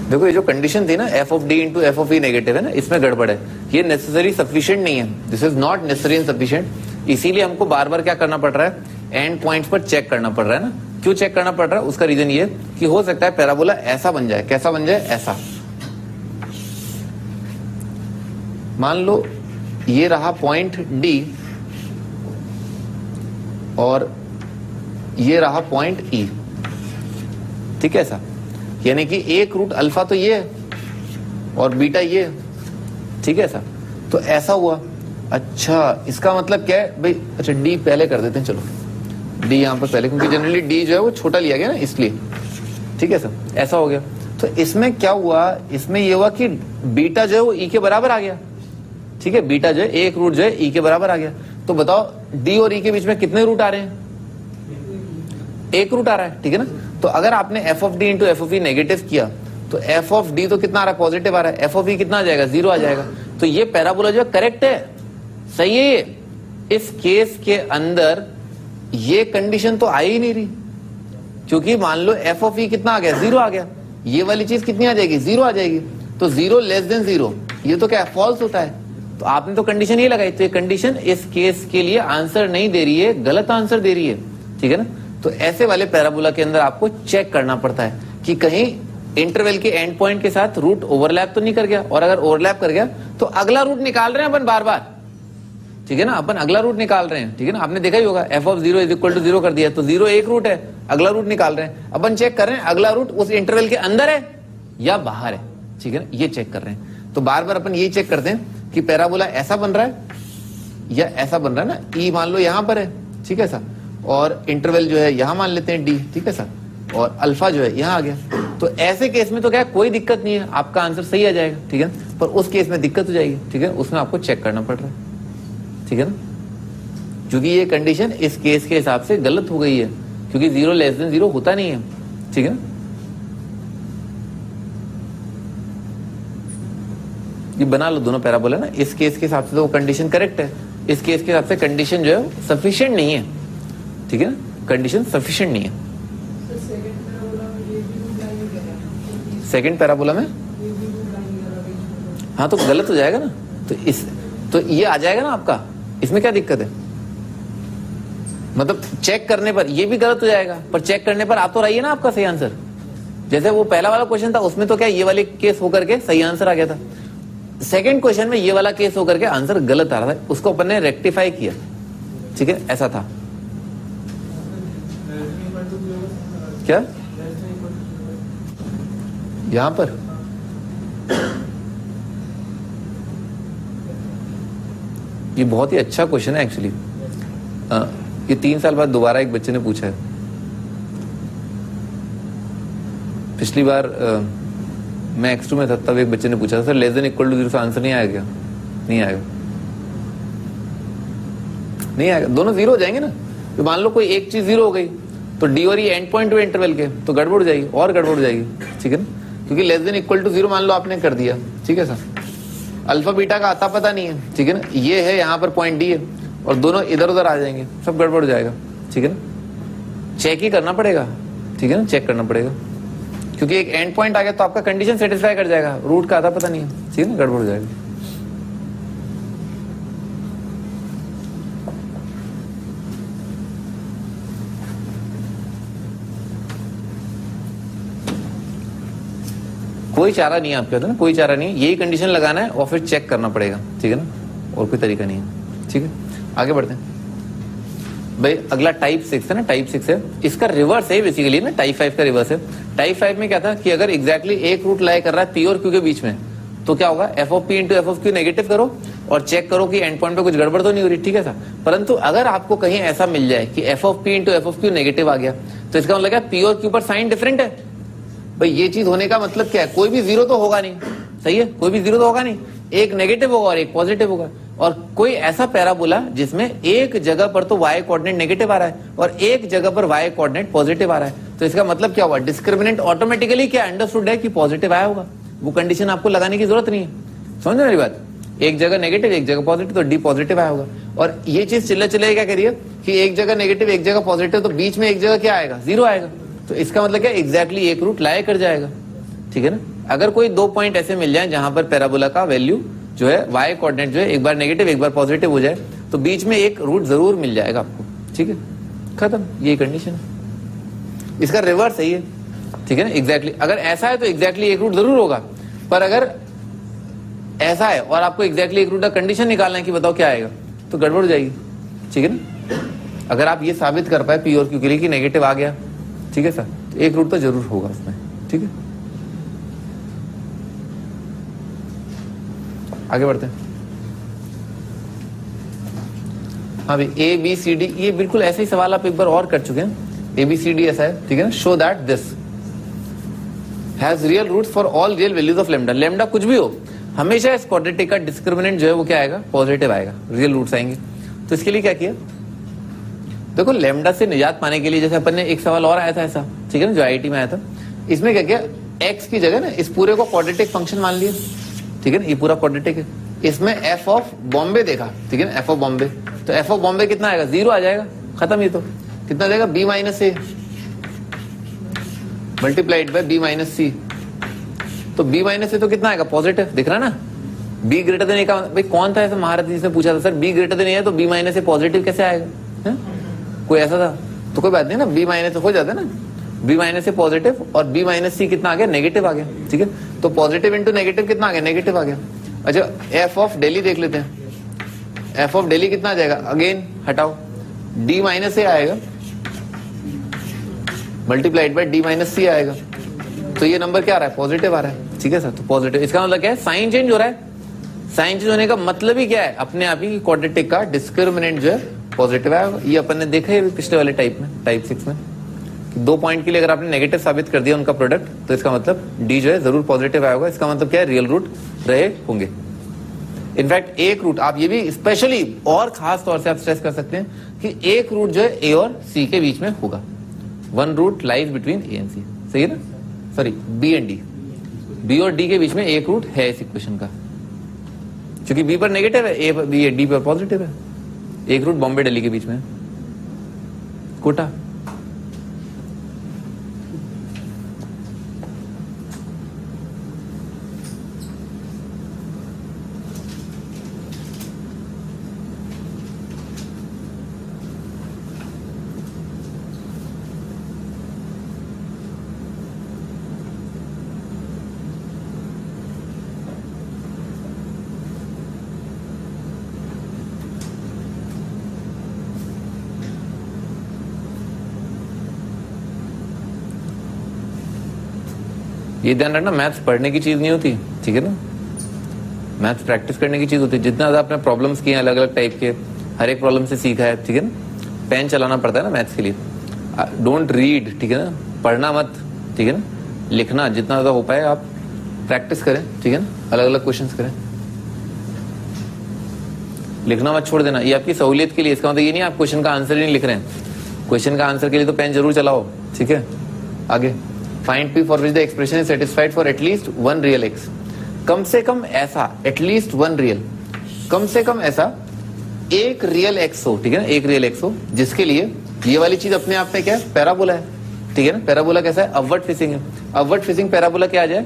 देखो ये जो कंडीशन थी ना f of d into F of e negative है ना, इसमें गड़बड़ है, ये नेसेसरी सफिशिएंट नहीं है, this is not necessary and sufficient. इसीलिए हमको बार बार क्या करना पड़ रहा है, एंड पॉइंट्स पर चेक करना पड़ रहा है ना। क्यों चेक करना पड़ रहा है, उसका रीजन ये कि हो सकता है पैराबोला ऐसा बन जाए, कैसा बन जाए, ऐसा। मान लो ये रहा पॉइंट डी और ये रहा पॉइंट ई, ठीक है ऐसा, यानी कि एक रूट अल्फा तो ये है और बीटा ये, ठीक है ऐसा। तो ऐसा हुआ। अच्छा इसका मतलब क्या है भाई, अच्छा डी पहले कर देते हैं, चलो डी यहां पर पहले, क्योंकि जनरली डी जो है वो छोटा लिया गया ना इसलिए, ठीक है सर, ऐसा हो गया। तो इसमें क्या हुआ, इसमें ये हुआ कि बीटा जो है वो ई के बराबर आ गया, ठीक है, बीटा जो है एक रूट जो है ई के बराबर आ गया। तो बताओ डी और ई के बीच में कितने रूट आ रहे हैं, एक रूट आ रहा है, ठीक है ना। तो अगर आपने F of d into F of e negative किया तो एफ ऑफ डी तो कितना आ रहा है, पॉजिटिव आ रहा है, एफ ऑफ ई कितना आ जाएगा, 0 आ जाएगा। तो ये पैराबोला जो है करेक्ट है, सही है ये। इस केस के अंदर ये कंडीशन तो आ ही नहीं रही, क्योंकि मान लो एफ ऑफ ई कितना आ गया, 0 आ गया, ये वाली चीज कितनी आ जाएगी, 0 आ जाएगी। तो 0 लेस देन 0 ये तो क्या है, फॉल्स होता है। तो आपने तो कंडीशन ये लगाई, तो ये कंडीशन इस केस के लिए आंसर नहीं दे रही है, गलत आंसर दे रही है, ठीक है ना। तो ऐसे वाले पैराबोला के अंदर आपको चेक करना पड़ता है कि कहीं इंटरवल के एंड पॉइंट के साथ रूट ओवरलैप तो नहीं कर गया, और अगर ओवरलैप कर गया तो अगला रूट निकाल रहे हैं अपन बार बार, ठीक है ना, अपन अगला रूट निकाल रहे हैं, ठीक है ना। आपने देखा ही होगा F of 0 is equal to 0 कर दिया, तो 0 एक रूट है, अगला रूट निकाल रहे हैं, अपन चेक कर रहे हैं अगला रूट उस इंटरवल के अंदर है या बाहर है, ठीक है ना, ये चेक कर रहे हैं। तो बार बार अपन ये चेक करते हैं कि पैराबोला ऐसा बन रहा है या ऐसा बन रहा है ना, ई मान लो यहां पर है, ठीक है सर, और इंटरवल जो है यहां मान लेते हैं डी, ठीक है सर, और अल्फा जो है यहां आ गया। तो ऐसे केस में तो क्या है, कोई दिक्कत नहीं है, आपका आंसर सही आ जाएगा, ठीक है। पर उस केस में दिक्कत हो जाएगी, ठीक है, उसमें आपको चेक करना पड़ रहा है, ठीक है ना, क्योंकि ये कंडीशन इस केस के हिसाब से गलत हो गई है, क्योंकि 0 लेस देन 0 होता नहीं है, ठीक है ना। ये बना लो दोनों पैराबोला ना, इस केस के हिसाब से तो वो कंडीशन करेक्ट है, इस केस के हिसाब से कंडीशन जो है सफिशिएंट नहीं है, ठीक है ना, कंडीशन सफिशिएंट नहीं है। सेकंड पैराबोला में हाँ तो गलत हो जाएगा ना, तो ये आ जाएगा ना आपका, इसमें क्या दिक्कत है, मतलब चेक करने पर ये भी गलत हो जाएगा, पर चेक करने पर आ तो रही है ना आपका सही आंसर। जैसे वो पहला वाला क्वेश्चन था उसमें तो क्या ये वाले केस होकर के सही आंसर आ गया था, सेकंड क्वेश्चन में ये वाला केस होकर के आंसर गलत आ रहा था, उसको अपन ने रेक्टिफाई किया, ठीक है, ऐसा था। क्या यहां पर ये बहुत ही अच्छा क्वेश्चन है एक्चुअली, ये 3 साल बाद दोबारा एक बच्चे ने पूछा है। पिछली बार मैं X2 में था तब एक बच्चे ने पूछा था, sir less than equal to 0 से आंसर नहीं आएगा क्या, नहीं आएगा, नहीं आएगा, दोनों 0 हो जाएंगे ना। तो मान लो कोई एक चीज 0 हो गई तो डी और ई एंड पॉइंट हुए इंटरवल के, तो गड़बड़ हो जाएगी और गड़बड़ हो जाएगी, ठीक है ना, क्योंकि लेस देन इक्वल टू 0 मान लो आपने कर दिया, ठीक है सर, अल्फा बीटा का आता पता नहीं है, ठीक है ना, ये है यहाँ पर पॉइंट डी है और दोनों इधर उधर आ जाएंगे, सब गड़बड़ हो जाएगा, ठीक है ना। चेक ही करना पड़ेगा, ठीक है ना, चेक करना पड़ेगा, क्योंकि एक एंड पॉइंट आ गया तो आपका कंडीशन सेटिस्फाई कर जाएगा, रूट का आता पता नहीं है, ठीक है ना, गड़बड़ हो जाएगा। कोई चारा नहीं है आपके पास ना, कोई चारा नहीं है, यही कंडीशन लगाना है और फिर चेक करना पड़ेगा, ठीक है ना, और कोई तरीका नहीं है, ठीक है। आगे बढ़ते हैं भाई, अगला टाइप 6 है ना, टाइप 6 है, इसका रिवर्स है बेसिकली ना, टाइप 5 का रिवर्स है। टाइप 5 में क्या था कि अगर एग्जैक्टली एक रूट लाई कर रहा है पी और क्यू के बीच में, तो क्या होगा, F of p into F of q negative करो और चेक करो कि एंड पॉइंट पे कुछ गड़बड़ तो नहीं हो रही, ठीक है सर। परंतु अगर आपको कहीं ऐसा मिल जाए कि f of p into F of q negative आ गया, तो इसका मतलब क्या, पी और क्यू पर साइन डिफरेंट है। भाई ये चीज होने का मतलब क्या है, कोई भी 0 तो होगा नहीं, सही है, कोई भी 0 तो होगा नहीं, एक नेगेटिव होगा और एक पॉजिटिव होगा। और कोई ऐसा पैराबोला जिसमें एक जगह पर तो y कोऑर्डिनेट नेगेटिव आ रहा है और एक जगह पर y कोऑर्डिनेट पॉजिटिव आ रहा है, तो इसका मतलब क्या हुआ, डिस्क्रिमिनेंट ऑटोमेटिकली क्या अंडरस्टूड है कि पॉजिटिव आया होगा, वो कंडीशन आपको लगाने की जरूरत नहीं है, समझ मेरी बात। एक जगह नेगेटिव एक जगह पॉजिटिव, तो डी पॉजिटिव आया होगा। और ये चीज चिल्ला क्या कह रही है कि एक जगह नेगेटिव एक जगह पॉजिटिव, तो बीच में एक जगह क्या आएगा, जीरो आएगा। तो इसका मतलब क्या, एग्जैक्टली एक रूट लाया कर जाएगा, ठीक है ना। अगर कोई दो पॉइंट ऐसे मिल जाए जहां पर पैराबोला का वैल्यू जो है वाई कोऑर्डिनेट जो है एक बार नेगेटिव एक बार पॉजिटिव हो जाए, तो बीच में एक रूट जरूर मिल जाएगा आपको, ठीक है, खत्म, ये कंडीशन। इसका रिवर्स है ये, ठीक है ना, एग्जैक्टली अगर ऐसा है तो एग्जैक्टली एक रूट जरूर होगा, पर अगर ऐसा है और आपको एग्जैक्टली एक रूट का कंडीशन निकालना है कि बताओ क्या आएगा, तो गड़बड़ हो जाएगी, ठीक है ना। अगर आप ये साबित कर पाए पी और क्यू के लिए कि नेगेटिव आ गया, ठीक है सर, तो एक रूट तो जरूर होगा उसमें, ठीक है। आगे बढ़ते हैं। हाँ भाई, ए बी सी डी, ये बिल्कुल ऐसे ही सवाल आप एक बार और कर चुके हैं। ए बी सी डी ऐसा है, ठीक है ना। Show that this has real roots for all real values of lambda. Lambda कुछ भी हो, हमेशा इस क्वाड्रेटिक का डिस्क्रिमिनेंट जो है वो क्या आएगा, पॉजिटिव आएगा, रियल रूट्स आएंगे। तो इसके लिए क्या किया, देखो लेमडा से निजात पाने के लिए जैसे अपन ने एक सवाल और आया था ऐसा, ठीक है ना, जो आईआईटी में आया था, इसमें क्या किया, एक्स की जगह ना इस पूरे को क्वाड्रेटिक फंक्शन मान लिया, ठीक है ना, ये पूरा क्वाड्रेटिक है। इसमें एफ ऑफ बॉम्बे देखा, ठीक है ना, एफ ऑफ बॉम्बे, तो एफ ऑफ बॉम्बे कितना आएगा, जीरो आ जाएगा, खत्म। ये तो कितना जाएगा, b minus A multiplied by b minus c, तो बी माइनस ए तो कितना आएगा, पॉजिटिव, दिख रहा ना। बी ग्रेटर देन ए का भाई कौन था ऐसा महारथ जिसने पूछा था, सर बी ग्रेटर देन ए है तो बी माइनस ए पॉजिटिव कैसे आएगा, है? कोई ऐसा था, तो कोई बात नहीं ना, बी माइनस हो जाता है ना, बी माइनस ए पॉजिटिव और बी माइनस सी कितना आ गया, नेगेटिव आ गया, ठीक है। तो पॉजिटिव इंटू नेगेटिव कितना आ गया, नेगेटिव आ गया। अच्छा, एफ ऑफ डेली देख लेते हैं, एफ ऑफ डेली कितना आ जाएगा, अगेन हटाओ, डी माइनस ए आएगा मल्टीप्लाइड बाय डी माइनस सी आएगा, तो ये नंबर क्या आ रहा है, पॉजिटिव आ रहा है, ठीक है सर। तो पॉजिटिव, इसका मतलब क्या है, साइन चेंज हो रहा है। साइन चेंज होने का मतलब ही क्या है, अपने आप ही क्वाड्रेटिक का डिस्क्रिमिनेंट जो है पॉजिटिव है। ये अपन ने देखा है पिछले वाले टाइप में, टाइप 6 में, कि दो पॉइंट के लिए अगर आपने नेगेटिव साबित कर दिया उनका प्रोडक्ट, तो इसका मतलब डी जो है जरूर पॉजिटिव आया होगा। इसका मतलब क्या है, रियल रूट रहे होंगे। इनफैक्ट एक रूट आप ये भी स्पेशली और खास तौर से आप स्ट्रेस कर सकते हैं कि एक रूट जो है ए और सी के बीच में होगा, one root lies between a and c, सही है ना, sorry b and d, b और डी के बीच में एक रूट है इस इक्वेशन का, क्योंकि बी पर नेगेटिव है, ए पर बी डी पर पॉजिटिव है, एक रूट बॉम्बे दिल्ली के बीच में कोटा। ये ध्यान रखना, मैथ्स पढ़ने की चीज नहीं होती, ठीक है ना, मैथ्स प्रैक्टिस करने की चीज होती है। जितना ज्यादा आपने प्रॉब्लम्स किए अलग अलग टाइप के, हर एक प्रॉब्लम से सीखा है, ठीक है ना, पेन चलाना पड़ता है ना मैथ्स के लिए। डोंट रीड, ठीक है ना, पढ़ना मत, ठीक है ना, लिखना जितना ज्यादा हो पाए आप प्रैक्टिस करें, ठीक है ना, अलग अलग क्वेश्चन करें, लिखना मत छोड़ देना, ये आपकी सहूलियत के लिए। इसका मतलब ये नहीं आप क्वेश्चन का आंसर ही नहीं लिख रहे हैं, क्वेश्चन का आंसर के लिए तो पेन जरूर चलाओ, ठीक है। आगे, find p for which the expression is satisfied for at least one real x. कम से कम ऐसा, एटलीस्ट वन रियल, कम से कम ऐसा एक रियल एक्स हो, ठीक है ना, एक रियल एक्स हो जिसके लिए ये वाली चीज अपने आप में क्या है, पैराबोला है, ठीक है ना। पैराबोला कैसा है, अपवर्ड फेसिंग है। अपवर्ड फेसिंग पैराबोला क्या आ जाए,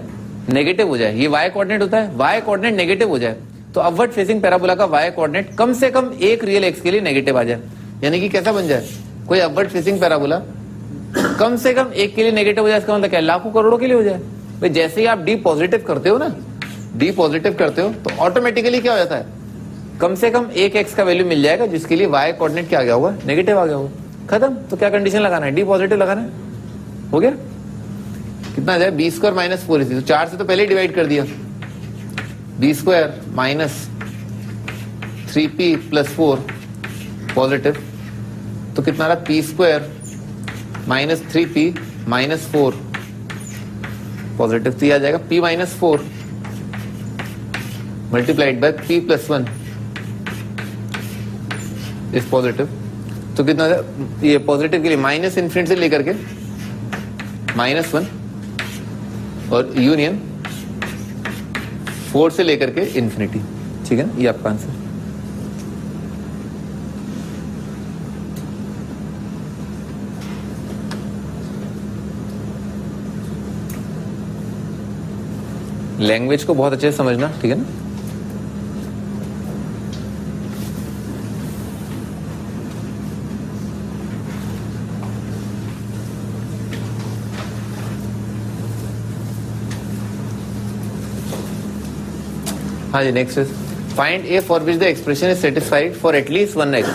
नेगेटिव हो जाए। ये वाई कोऑर्डिनेट होता है, वाई कोऑर्डिनेट नेगेटिव हो जाए, तो अपवर्ड फेसिंग पैराबोला का वाई कोऑर्डिनेट कम से कम एक रियल एक्स के लिए नेगेटिव आ जाए। यानी कि कैसा बन जाए, कोई अपवर्ड फेसिंग पैराबोला कम से कम एक के लिए नेगेटिव हो जाए, इसका मतलब क्या, लाखों करोड़ों के लिए हो जाए। भाई जैसे ही आप डी पॉजिटिव करते हो ना, डी पॉजिटिव करते हो तो ऑटोमेटिकली क्या हो जाता है, कम से कम एक एक्स का वैल्यू मिल जाएगा जिसके लिए वाई कोऑर्डिनेट क्या आ गया होगा, नेगेटिव आ गया होगा, खत्म। तो क्या कंडीशन लगाना है, डी पॉजिटिव लगाना है, हो गया। कितना आ जाए, बी स्क्वायर माइनस 4ac, तो 4 से तो पहले ही डिवाइड कर दिया, B square minus 3p plus 4 positive, तो कितना रहा, P square minus 3p minus 4 positive, तो आ जाएगा p minus 4 multiplied by p plus 1 इस पॉजिटिव। तो कितना, ये पॉजिटिव के लिए माइनस इन्फिनिटी से लेकर के -1 और यूनियन 4 से लेकर के इन्फिनिटी, ठीक है ना, ये आपका आंसर। लैंग्वेज को बहुत अच्छे से समझना, ठीक है ना। हाँ जी, next is find A for which the expression is satisfied for at least one x.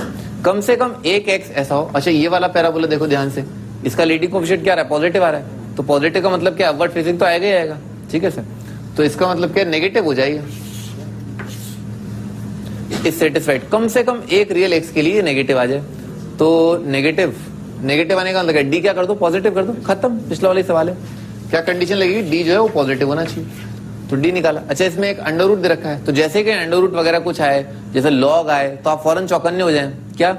कम से कम एक एक्स ऐसा हो। अच्छा, ये वाला पैराबोला देखो ध्यान से, इसका लीडिंग कोएफिशिएंट क्या आ रहा है, पॉजिटिव आ रहा है। तो पॉजिटिव का मतलब क्या, अपवर्ड फेसिंग तो आएगा ही आएगा, ठीक है सर। तो इसका मतलब क्या, नेगेटिव हो जाएगा। इज सेटिस्फाइड, कम से कम एक रियल एक्स के लिए नेगेटिव आ जाए। तो नेगेटिव आने का मतलब डी क्या कर दो, पॉजिटिव कर दो, खत्म। पिछला वाला सवाल है, क्या कंडीशन लगेगी, डी जो है वो पॉजिटिव होना चाहिए। तो डी निकाला। अच्छा, इसमें एक अंडर रूट दे रखा है, तो जैसे कि अंडर रूट वगैरह कुछ आए, जैसे लॉग आए, तो आप फौरन चौकन्ने हो जाएं। क्या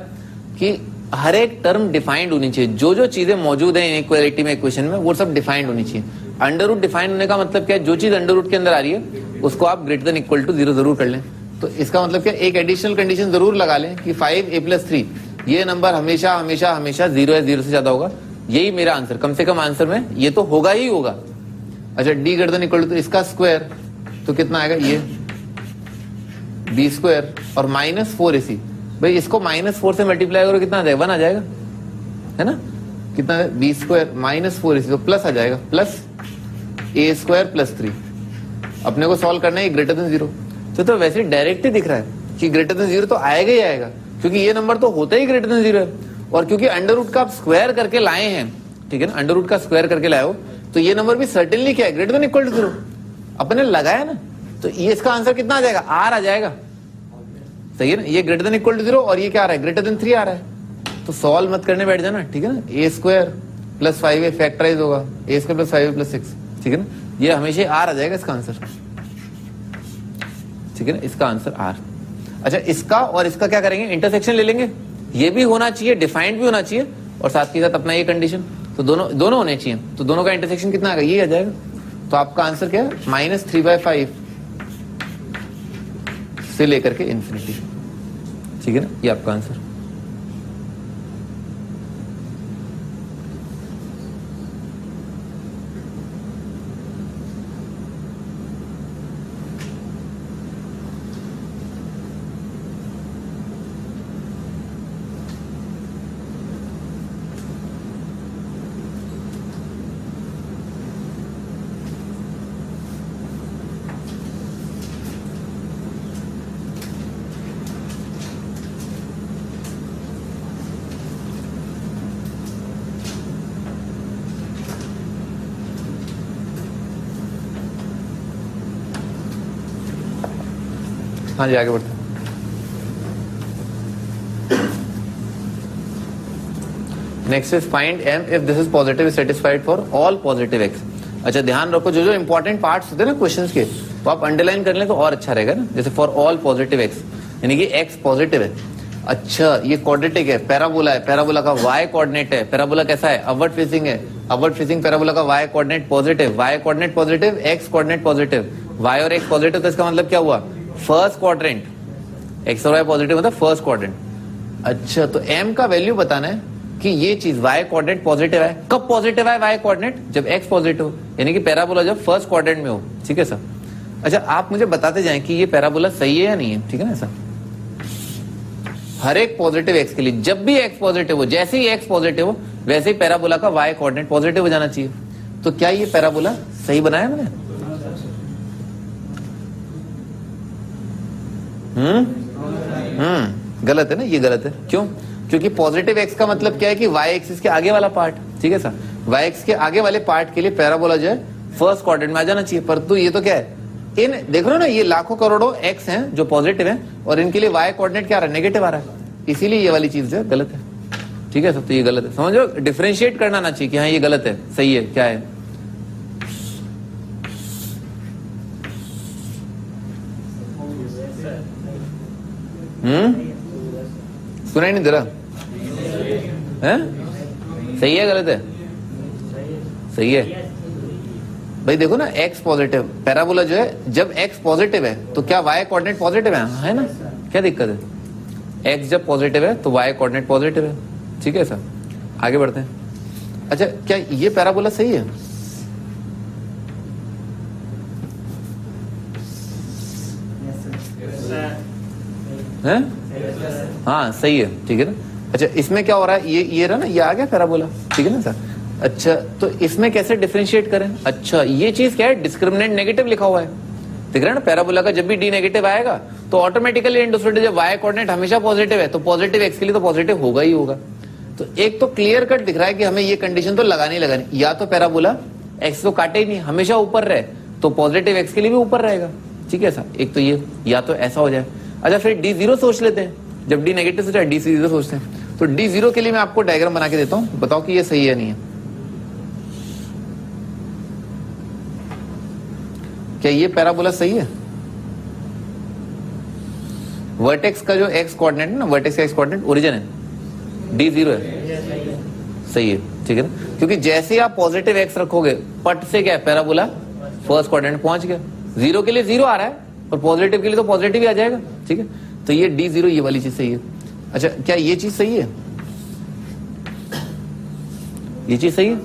कि हर एक टर्म डिफाइंड होनी चाहिए। जो जो चीजें मौजूद है इनइक्वालिटी में, इक्वेशन में, वो सब डिफाइंड होनी चाहिए। अंडर रूट डिफाइंड होने का मतलब क्या है, जो चीज अंडर रूट के अंदर आ रही है उसको आप ग्रेटर देन इक्वल टू 0 जरूर कर लें। तो इसका मतलब क्या, एक एडिशनल कंडीशन जरूर लगा लें कि 5a+3 ये नंबर हमेशा हमेशा हमेशा 0 है, 0 से ज्यादा होगा। यही मेरा आंसर, कम से कम आंसर में ये तो होगा ही होगा। अच्छा, D greater than equal to, तो इसका स्क्वायर तो कितना आएगा, ये b² और -4ac। भाई इसको -4 से मल्टीप्लाई करो, कितना आ जाएगा, 1 आ जाएगा, है ना। कितना है, b² -4ac, तो प्लस आ जाएगा, प्लस a² + 3। अपने को सॉल्व करना है ग्रेटर देन 0। तो वैसे डायरेक्ट ही दिख रहा है कि ग्रेटर देन 0 तो आएगा ही आएगा, क्योंकि ये नंबर तो होता ही ग्रेटर देन 0 है। और क्योंकि अंडर रूट का आप स्क्वायर करके लाए हैं, ठीक है ना, अंडर रूट का स्क्वायर करके लाए हो, तो ये नंबर भी सर्टेनली क्या है, ग्रेटर देन इक्वल टू 0 अपने लगाया ना। तो ये इसका आंसर कितना आ जाएगा, आर आ जाएगा, सही है ना। ये ग्रेटर देन इक्वल टू 0 और ये क्या आ रहा है, ग्रेटर देन 3 आ रहा है। तो सॉल्व मत करने बैठ जाना, ठीक है ना। a² + 5a फैक्टराइज होगा, a² + 5a + 6, ठीक है ना। ये हमेशा आर आ जाएगा इसका आंसर, ठीक है ना, इसका आंसर आर। अच्छा, इसका और इसका क्या करेंगे, इंटरसेक्शन ले लेंगे। ये भी होना चाहिए, डिफाइंड भी होना चाहिए, और साथ के साथ अपना ये कंडीशन, तो दोनों होने चाहिए। तो दोनों का इंटरसेक्शन कितना आएगा, ये आ जाएगा। तो आपका आंसर क्या है, -3/5 से लेकर के इन्फिनिटी, ठीक है ना, ये आपका आंसर। हाँ जी, आगे बढ़ते हैं। Next is find m if this is positive is satisfied for all positive x। अच्छा, ध्यान रखो, जो जो इंपॉर्टेंट पार्ट्स होते हैं ना क्वेश्चंस के, वो आप अंडरलाइन कर लें तो और अच्छा रहेगा ना। जैसे फॉर ऑल पॉजिटिव x, यानी कि x पॉजिटिव है। अच्छा, ये क्वाड्रेटिक है, पैराबोला है, पैराबोला का y कोऑर्डिनेट है। पैराबोला कैसा है, अपवर्ड फेसिंग है, अपवर्ड फेसिंग पैराबोला का y coordinate positive, y coordinate positive, x coordinate positive, y और x पॉजिटिव। तो इसका मतलब क्या हुआ, फर्स्ट क्वाड्रेंट, x और y पॉजिटिव मतलब फर्स्ट क्वाड्रेंट। अच्छा, तो m का वैल्यू बताना है कि ये चीज y कोऑर्डिनेट पॉजिटिव है। कब पॉजिटिव है y कोऑर्डिनेट, जब x पॉजिटिव हो, यानी कि पैराबोला जब फर्स्ट क्वाड्रेंट में हो, ठीक है सर। अच्छा, आप मुझे बताते जाएं कि ये पैराबोला सही है या नहीं है, ठीक है ना सर। हर एक पॉजिटिव x के लिए जब भी x पॉजिटिव हो, जैसे ही x पॉजिटिव हो, वैसे ही पैराबोला का y कोऑर्डिनेट पॉजिटिव हो जाना चाहिए। तो क्या ये पैराबोला सही बनाया मैंने? गलत है ना, ये गलत है। क्यों? क्योंकि पॉजिटिव x का मतलब क्या है कि y एक्सिस के आगे वाला पार्ट, ठीक है सर। y एक्सिस के आगे वाले पार्ट के लिए पैराबोला जो है फर्स्ट क्वाड्रेंट में आ जाना चाहिए। परंतु ये तो क्या है, इन देख रहे हो ना, ये लाखों करोड़ों x हैं जो पॉजिटिव हैं और इनके लिए y कोऑर्डिनेट क्या आ रहा है, नेगेटिव आ रहा है। इसीलिए ये वाली चीज जो है गलत है, ठीक है सर। तो ये गलत है, समझो, डिफरेंशिएट करना ना चाहिए कि हाँ ये गलत है, सही है, क्या है। सुनाई नहीं दे रहा है? सही है, गलत है, सही है, भाई देखो ना, x पॉजिटिव पैराबोला जो है, जब x पॉजिटिव है तो क्या y कोऑर्डिनेट पॉजिटिव है ना? क्या दिक्कत है? x जब पॉजिटिव है तो y कोऑर्डिनेट पॉजिटिव है, ठीक है सर। आगे बढ़ते हैं। अच्छा, क्या ये पैराबोला सही है? हैं? हाँ सही है, ठीक है ना। अच्छा, इसमें क्या हो रहा है, ये रहा ना, ये आ गया पैराबोला, ठीक है ना सर। अच्छा, तो इसमें कैसे डिफरेंशिएट करें? अच्छा, ये चीज क्या है, डिस्क्रिमिनेंट नेगेटिव लिखा हुआ है, दिख रहा है ना। पैराबोला का जब भी डी नेगेटिव आएगा तो ऑटोमेटिकली इंडस्ट्रूड, जब y कोऑर्डिनेट हमेशा पॉजिटिव है तो पॉजिटिव x के लिए तो पॉजिटिव होगा ही होगा। तो एक तो क्लियर कट दिख रहा है कि हमें ये कंडीशन तो लगानी लगानी, या तो पैराबोला x को काटे ही नहीं, हमेशा ऊपर रहे, तो पॉजिटिव x के लिए भी ऊपर रहेगा, ठीक है सर। एक तो ये, या तो ऐसा हो जाए। अच्छा, फिर d0 सोच लेते हैं, जब d नेगेटिव सोचा d0 सोचते हैं। तो d0 के लिए मैं आपको डायग्राम बना के देता हूं, बताओ कि ये सही है नहीं है। क्या ये पैराबोला सही है? वर्टेक्स का जो x कोऑर्डिनेट है ना, वर्टेक्स का x कोऑर्डिनेट ओरिजिन है, d0 है, सही है, ठीक है ना। क्योंकि जैसे आप पॉजिटिव x रखोगे, पट से क्या है, पैराबोला फर्स्ट कोऑर्डिनेट पहुंच गया। 0 के लिए 0 आ रहा है और पॉजिटिव के लिए तो पॉजिटिव ही आ जाएगा, ठीक है। तो ये d0, ये वाली चीज सही है। अच्छा, क्या ये चीज सही है? ये चीज सही है?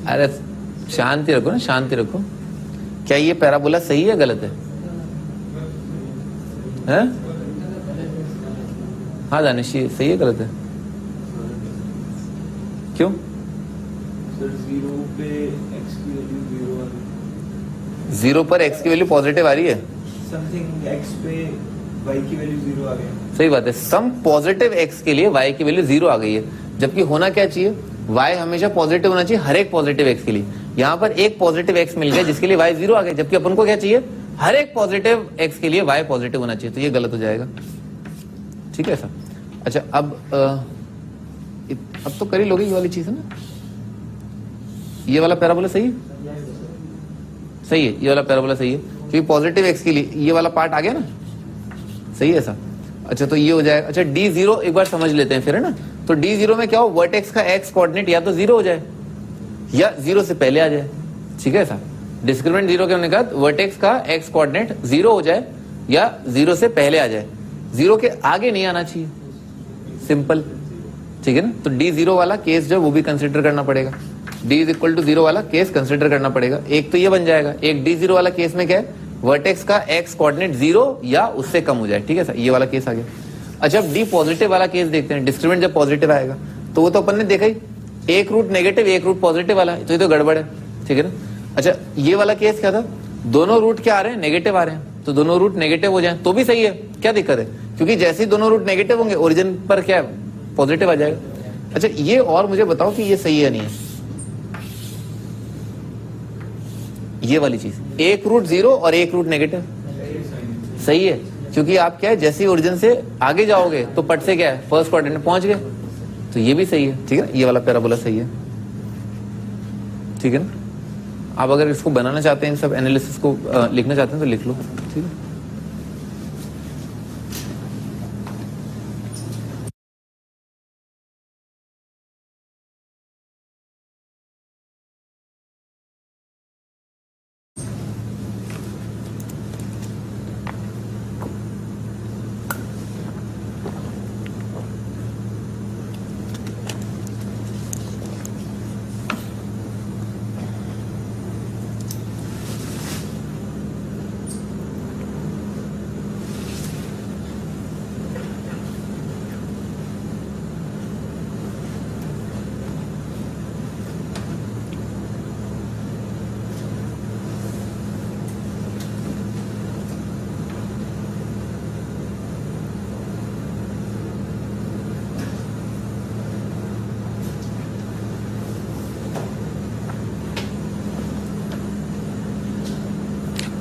अरे शांति रखो ना, शांति रखो। क्या ये पैराबोला सही है, गलत है? हैं? हाँ दानिश, ये सही है, गलत है? क्यों? सर 0 पे x की वैल्यू 0 आ रही है। 0 पर x की वैल्यू पॉजिटिव आ रही है, समथिंग x पे y की वैल्यू 0 आ गई। सही बात है। सम पॉजिटिव x के लिए y की वैल्यू 0 आ गई है, जबकि होना क्या चाहिए, y हमेशा पॉजिटिव होना चाहिए हर एक पॉजिटिव x के लिए। यहाँ पर एक पॉजिटिव x मिल गया जिसके लिए y 0 आ गया, जबकि अपन को क्या चाहिए, हर एक पॉजिटिव x के लिए y पॉजिटिव होना चाहिए। तो ये गलत हो जाएगा, ठीक है सर। अच्छा, अब तो कर ही लोगे, ये वाली चीज है ना। ये वाला पैराबोला सही है? सही है, ये वाला पैराबोला सही है, क्योंकि पॉजिटिव x के लिए ये वाला पार्ट आ गया ना, सही है सर। अच्छा, तो ये हो जाएगा। अच्छा, d0 एक बार समझ लेते हैं फिर, है ना। तो d0 में क्या हो, वर्टेक्स का x कोऑर्डिनेट या तो 0 हो जाए या 0 से पहले आ जाए, ठीक है सर। डिस्क्रिमिनेंट 0 के हमने कहा वर्टेक्स का x कोऑर्डिनेट 0 हो जाए या 0 से पहले आ जाए, 0 के आगे नहीं आना चाहिए, सिंपल, ठीक है ना। तो d0 वाला केस जो वो भी कंसिडर करना पड़ेगा, d इज इक्वल टू 0 वाला केस कंसिडर करना पड़ेगा। एक तो ये बन जाएगा, एक d0 वाला केस में क्या है, वर्टेक्स का x कोऑर्डिनेट 0 या उससे कम हो जाए, ठीक है सर। ये वाला केस आ गया। अच्छा, अब d पॉजिटिव वाला केस देखते हैं। डिस्क्रिमिनेंट जब पॉजिटिव आएगा तो वो तो अपन ने देखा ही, एक रूट नेगेटिव एक रूट पॉजिटिव वाला, तो ये तो गड़बड़ है, ठीक है ना। अच्छा, ये वाला केस क्या था, दोनों रूट क्या आ रहे हैं, नेगेटिव आ रहे हैं, तो दोनों रूट नेगेटिव हो जाए तो भी सही है, क्या दिक्कत है, क्योंकि जैसे ही दोनों रूट नेगेटिव होंगे ओरिजिन पर क्या है, पॉजिटिव आ जाएगा। अच्छा, ये और मुझे बताओ कि ये सही है नहीं है, ये वाली चीज, एक रूट 0 और एक रूट नेगेटिव, सही है, क्योंकि आप क्या है, जैसे ही ओरिजिन से आगे जाओगे तो पट से क्या है, फर्स्ट कोऑर्डिनेट पहुंच गए, तो ये भी सही है, ठीक है। ये वाला पैराबोला सही है, ठीक है ना। आप अगर इसको बनाना चाहते हैं, सब एनालिसिस को लिखना चाहते हैं तो लिख लो, ठीक है।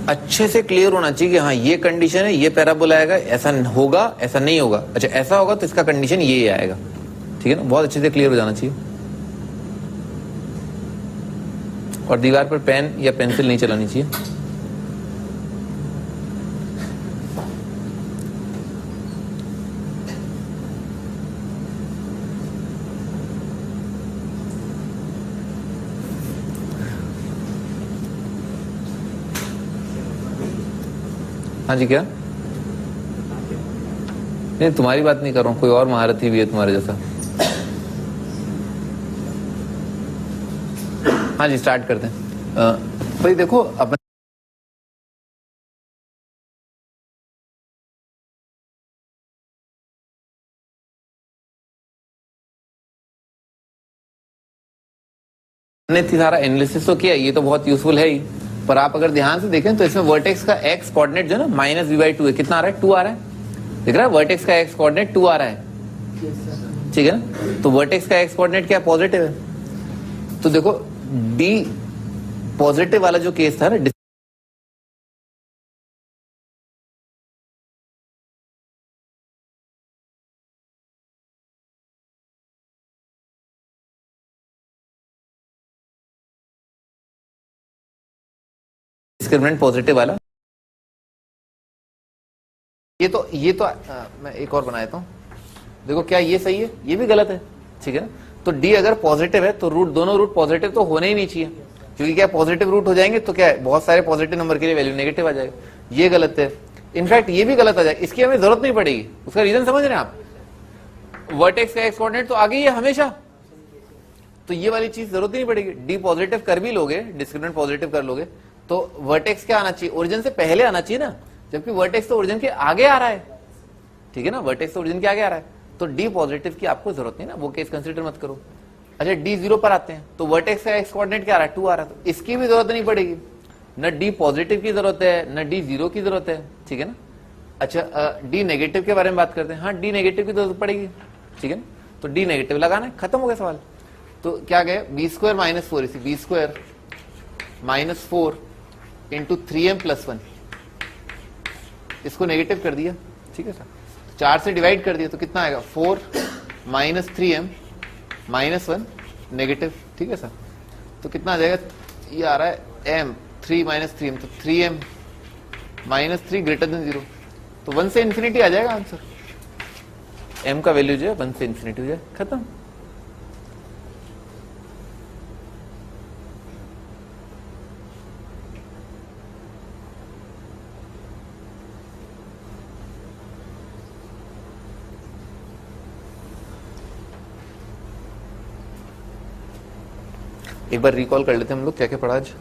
अच्छे से क्लियर होना चाहिए कि हाँ ये कंडीशन है, ये पैराबोला आएगा, ऐसा होगा, ऐसा नहीं होगा। अच्छा, ऐसा होगा तो इसका कंडीशन ये आएगा, ठीक है ना। बहुत अच्छे से क्लियर हो जाना चाहिए। और दीवार पर पेन या पेंसिल नहीं चलानी चाहिए। हाँ जी, क्या? नहीं, तुम्हारी बात नहीं कर रहा हूँ, कोई और महारथी भी है तुम्हारे जैसा। हाँ जी, स्टार्ट करते हैं। भाई देखो, अपन ने सारा एनालिसिस तो किया, ये तो बहुत यूजफुल है ही, पर आप अगर ध्यान से देखें तो इसमें वर्टेक्स का एक्स कोऑर्डिनेट जो है ना -v/2 है। कितना आ रहा है? 2 आ रहा है, दिख रहा है? वर्टेक्स का एक्स कोऑर्डिनेट 2 आ रहा है, ठीक है ना? तो वर्टेक्स का एक्स कोऑर्डिनेट क्या पॉजिटिव है। तो देखो डी पॉजिटिव वाला जो केस था ना, डिस्क्रिमिनेंट पॉजिटिव वाला, ये तो मैं एक और बनाता हूं। देखो क्या ये सही है? ये भी गलत है, ठीक है ना? तो डी अगर पॉजिटिव है तो दोनों रूट पॉजिटिव तो होने ही नहीं चाहिए, क्योंकि क्या पॉजिटिव रूट हो जाएंगे तो क्या है, बहुत सारे पॉजिटिव नंबर के लिए वैल्यू नेगेटिव आ जाएगा। ये गलत है, इनफैक्ट ये भी गलत आ जाएगा, इसकी हमें जरूरत नहीं पड़ेगी। उसका रीजन समझ रहे हैं आप? वर्टेक्स का एक्स कोऑर्डिनेट तो आगे ही है हमेशा, तो ये वाली चीज जरूरत ही नहीं पड़ेगी। डी पॉजिटिव कर भी लोगे, डिस्क्रिमिनेंट पॉजिटिव कर लोगे, तो वर्टेक्स क्या आना चाहिए? ओरिजिन से पहले आना चाहिए ना, जबकि वर्टेक्स तो ओरिजिन के आगे आ रहा है, ठीक है ना? वर्टेक्स तो ओरिजिन के आगे आ रहा है, तो डी पॉजिटिव की आपको जरूरत नहीं ना, वो केस कंसीडर मत करो। अच्छा, डी 0 पर आते हैं, तो वर्टेक्स का एक्स कोऑर्डिनेट क्या आ रहा है? 2 आ रहा है, तो इसकी भी जरूरत नहीं पड़ेगी, न डी पॉजिटिव की जरूरत है न डी 0 की जरूरत है, ठीक है ना? अच्छा, डी नेगेटिव के बारे में बात करते हैं। हाँ, डी नेगेटिव की जरूरत पड़ेगी, ठीक है ना? तो डी नेगेटिव लगाना है, खत्म हो गया सवाल। तो क्या गए? b² - 4 इसी b² - 4 इंटू 3m+1, इसको नेगेटिव कर दिया, ठीक है सर? 4 से डिवाइड कर दिया तो कितना आएगा? 4 - 3m - 1 नेगेटिव, ठीक है सर? तो कितना आ जाएगा? ये आ रहा है m 3 - 3m, तो 3m - 3 ग्रेटर देन 0, तो 1 से इंफिनिटी आ जाएगा आंसर। m का वैल्यू जो है 1 से इंफिनिटी हो जाए, खत्म। एक बार रिकॉल कर लेते हैं हम लोग क्या क्या पढ़ा आज।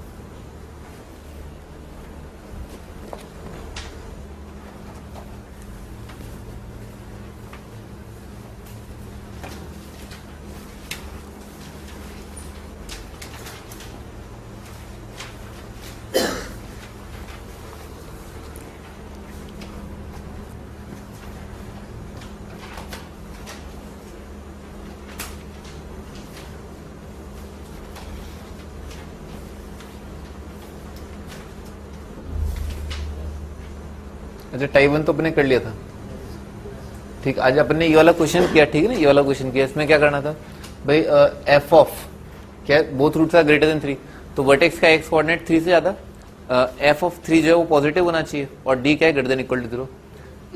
अच्छा, टाइप 1 तो अपने कर लिया था, ठीक। आज अपने ये वाला क्वेश्चन किया, ठीक है ना? ये वाला क्वेश्चन किया, इसमें क्या करना था भाई? एफ ऑफ क्या, both roots are greater than 3, तो वर्टेक्स का एक्स कोऑर्डिनेट 3 से ज्यादा, एफ ऑफ 3 जो है वो पॉजिटिव होना चाहिए, और डी क्या है? Greater than equal to 0।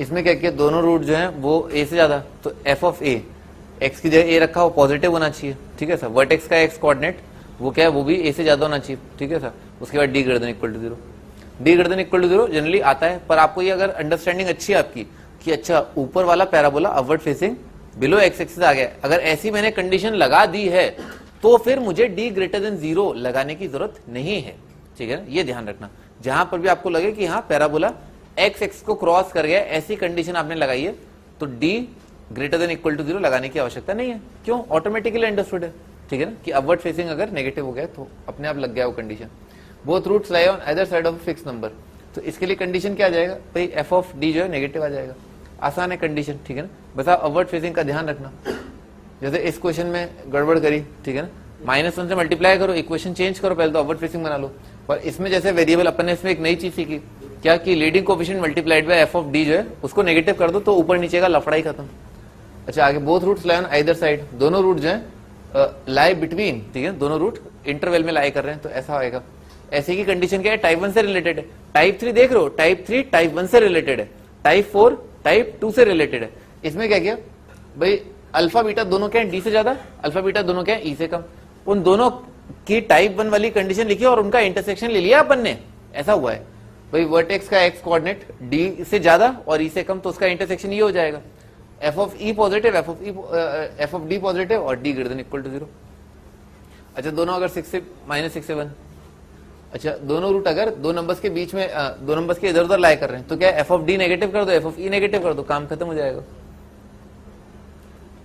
इसमें क्या किया? दोनों रूट जो है वो ए से ज्यादा, तो एफ ऑफ ए, एक्स की जगह ए रखा, वो पॉजिटिव होना चाहिए, ठीक है सर? वर्टेक्स का एक्स कोऑर्डिनेट वो क्या है? वो भी ए से ज्यादा होना चाहिए, ठीक है सर? उसके बाद D greater than equal to 0। D greater than equal to 0 generally आता है, पर आपको ये अगर अंडरस्टैंडिंग अच्छी है आपकी कि अच्छा ऊपर वाला parabola upward facing below x axis आ गया, अगर ऐसी मैंने कंडीशन लगा दी है तो फिर मुझे डी ग्रेटर देन 0 लगाने की जरूरत नहीं है, ठीक है ना? ये ध्यान रखना, जहां पर भी आपको लगे कि हाँ पैराबोला एक्स एक्स को क्रॉस कर गया, ऐसी कंडीशन आपने लगाई है, तो D greater than equal to 0 लगाने की आवश्यकता नहीं है। क्यों? ऑटोमेटिकली अंडरस्टूड है, ठीक है ना? कि अपवर्ड फेसिंग अगर नेगेटिव हो गया तो अपने आप लग गया वो condition. Both roots lie on either side of fix number, तो इसके लिए कंडीशन क्या आ जाएगा भाई? एफ ऑफ डी जो है नेगेटिव आ जाएगा। आसान है कंडीशन, ठीक है ना? बस आप अपवर्ड फेसिंग का ध्यान रखना। जैसे इस क्वेश्चन में गड़बड़ करी, ठीक है ना? -1 से मल्टीप्लाई करो, इक्वेशन चेंज करो, पहले तो अपवर्ड फेसिंग बना लो। पर इसमें जैसे वेरिएबल अपन ने इसमें एक नई चीज सीखी, क्या कि leading coefficient multiplied by f of D जो है उसको नेगेटिव कर दो तो ऊपर नीचे का लफड़ा ही खत्म। अच्छा, आगे both roots lie on either side, दोनों रूट जो है लाई बिटवीन, ठीक है? दोनों रूट इंटरवल में लाई कर रहे हैं, तो ऐसा होएगा। ऐसे की कंडीशन क्या है? टाइप 1 से रिलेटेड है। टाइप 3 देख रहे हो, टाइप 3 टाइप 1 से रिलेटेड है, टाइप 4 टाइप 2 से रिलेटेड है। इसमें क्या किया भाई? अल्फा बीटा दोनों क्या है? डी से ज्यादा, अल्फा बीटा दोनों क्या है? ई से कम। उन दोनों की टाइप 1 वाली कंडीशन लिखी और उनका इंटरसेक्शन ले लिया अपन ने, ऐसा हुआ है भाई वर्टेक्स का एक्स कोऑर्डिनेट डी से ज्यादा और ई से कम, तो उसका इंटरसेक्शन ये हो जाएगा f of e positive, f of d positive और d greater than equal to 0। अच्छा दोनों अगर 6 से -6 से 1, अच्छा दोनों रूट अगर दो नंबर्स के बीच में दो नंबर्स के इधर उधर लाई कर रहे हैं तो क्या एफ ऑफ डी नेगेटिव कर दो, एफ ऑफ ई नेगेटिव कर दो, काम खत्म हो जाएगा।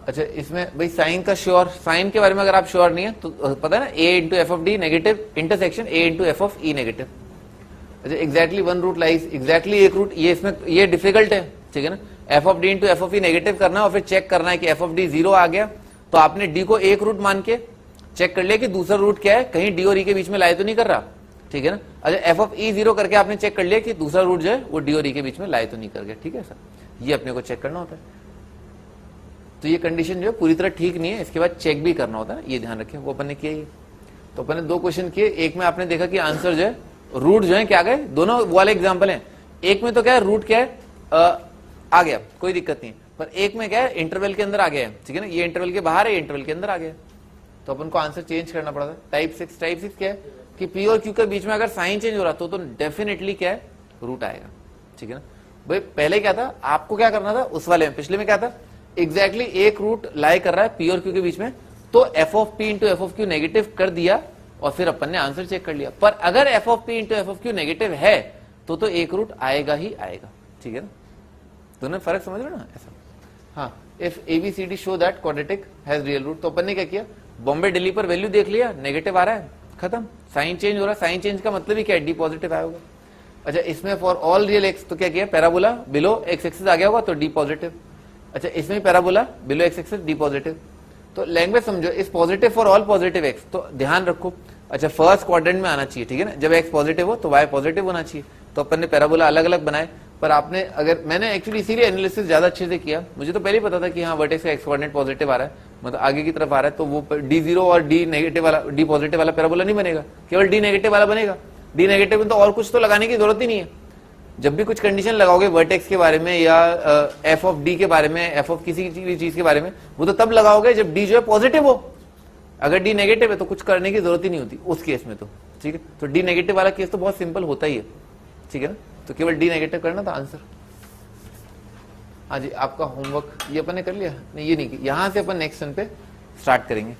अच्छा इसमें भाई साइन का श्योर, साइन के बारे में अगर आप श्योर नहीं है तो पता है ना a into F of d negative intersection a into F of e negative. अच्छा exactly one root lies, exactly एक रूट, ये इसमें ये डिफिकल्ट है, ठीक है ना। F of d into F of e negative करना और फिर चेक करना है कि एफ ऑफ डी 0 आ गया तो आपने डी को एक रूट मान के चेक कर लिया कि दूसरा रूट क्या है, कहीं डी और ई के बीच में लाई तो नहीं कर रहा, ठीक है ना। अच्छा एफ ऑफ ई 0 करके आपने चेक कर लिया कि दूसरा रूट जो है वो डी और ई के बीच में लाई तो नहीं कर गया, ठीक है सर, ये अपने को चेक करना होता है। तो ये कंडीशन जो है पूरी तरह ठीक नहीं है, इसके बाद चेक भी करना होता है, ये ध्यान रखें। वो अपन ने किया ही, तो अपन ने 2 क्वेश्चन किए, एक में आपने देखा कि आंसर जो है रूट जो है क्या गए, दोनों वाले एग्जाम्पल है, एक में तो क्या है रूट क्या है आ गया कोई दिक्कत नहीं, पर एक में क्या है इंटरवल के अंदर आ गया है, ठीक है ना, ये इंटरवल के बाहर है, इंटरवल के अंदर आ गया, तो अपन को आंसर चेंज करना पड़ा था। टाइप 6 क्या है कि पी और क्यू के बीच में अगर साइन चेंज हो रहा तो डेफिनेटली क्या है रूट आएगा, ठीक है ना। भाई पहले क्या था, आपको क्या करना था उस वाले में, पिछले में क्या था, एग्जैक्टली एक रूट लाई कर रहा है पी और क्यू के बीच में, तो F of p into F of q negative कर दिया और फिर अपन ने आंसर चेक कर लिया। पर अगर F of p into F of q negative है तो एक रूट आएगा ही आएगा, ठीक है ना। दोनों फर्क समझ रहे हो ना ऐसा। हाँ, if ABCD show that quadratic has real root, तो अपन ने क्या किया, बॉम्बे दिल्ली पर वैल्यू देख लिया, नेगेटिव आ रहा है, खत्म, साइन चेंज हो रहा है, साइन चेंज का मतलब ही क्या है, डी पॉजिटिव आया होगा। अच्छा इसमें फॉर ऑल रियल एक्स तो क्या किया, पैराबोला बिलो एक्स एक्सिस आ गया होगा तो डी पॉजिटिव। अच्छा इसमें parabola below x axis D positive, तो लैंग्वेज समझो, इस positive for all positive x, तो ध्यान रखो। अच्छा फर्स्ट क्वाड्रेंट में आना चाहिए, ठीक है ना, जब एक्स पॉजिटिव हो तो वाई पॉजिटिव होना चाहिए, तो अपन ने पैराबोला अलग अलग बनाए, पर आपने अगर, मैंने एक्चुअली इसीलिए एनालिसिस ज्यादा अच्छे से किया, मुझे तो पहले ही पता था कि हाँ वर्टेक्स का एक्स कोऑर्डिनेट पॉजिटिव आ रहा है, मतलब आगे की तरफ आ रहा है, तो वो डी 0 और डी नेगेटिव वाला, डी पॉजिटिव वाला पैराबोला नहीं बनेगा, केवल डी नेगेटिव वाला बनेगा। डी नेगेटिव में तो और कुछ तो लगाने की जरूरत ही नहीं है। जब भी कुछ कंडीशन लगाओगे वर्टेक्स के बारे में या एफ ऑफ डी के बारे में, एफ ऑफ किसी भी चीज के बारे में, वो तो तब लगाओगे जब डी जो है पॉजिटिव हो। अगर डी नेगेटिव है तो कुछ करने की जरूरत ही नहीं होती उस केस में, तो ठीक है। तो डी नेगेटिव वाला केस तो बहुत सिंपल होता ही है, ठीक है ना, तो केवल डी नेगेटिव करना था आंसर। हाँ जी, आपका होमवर्क ये अपन ने कर लिया, नहीं ये नहीं, यहां से अपन नेक्स्ट सन पे स्टार्ट करेंगे।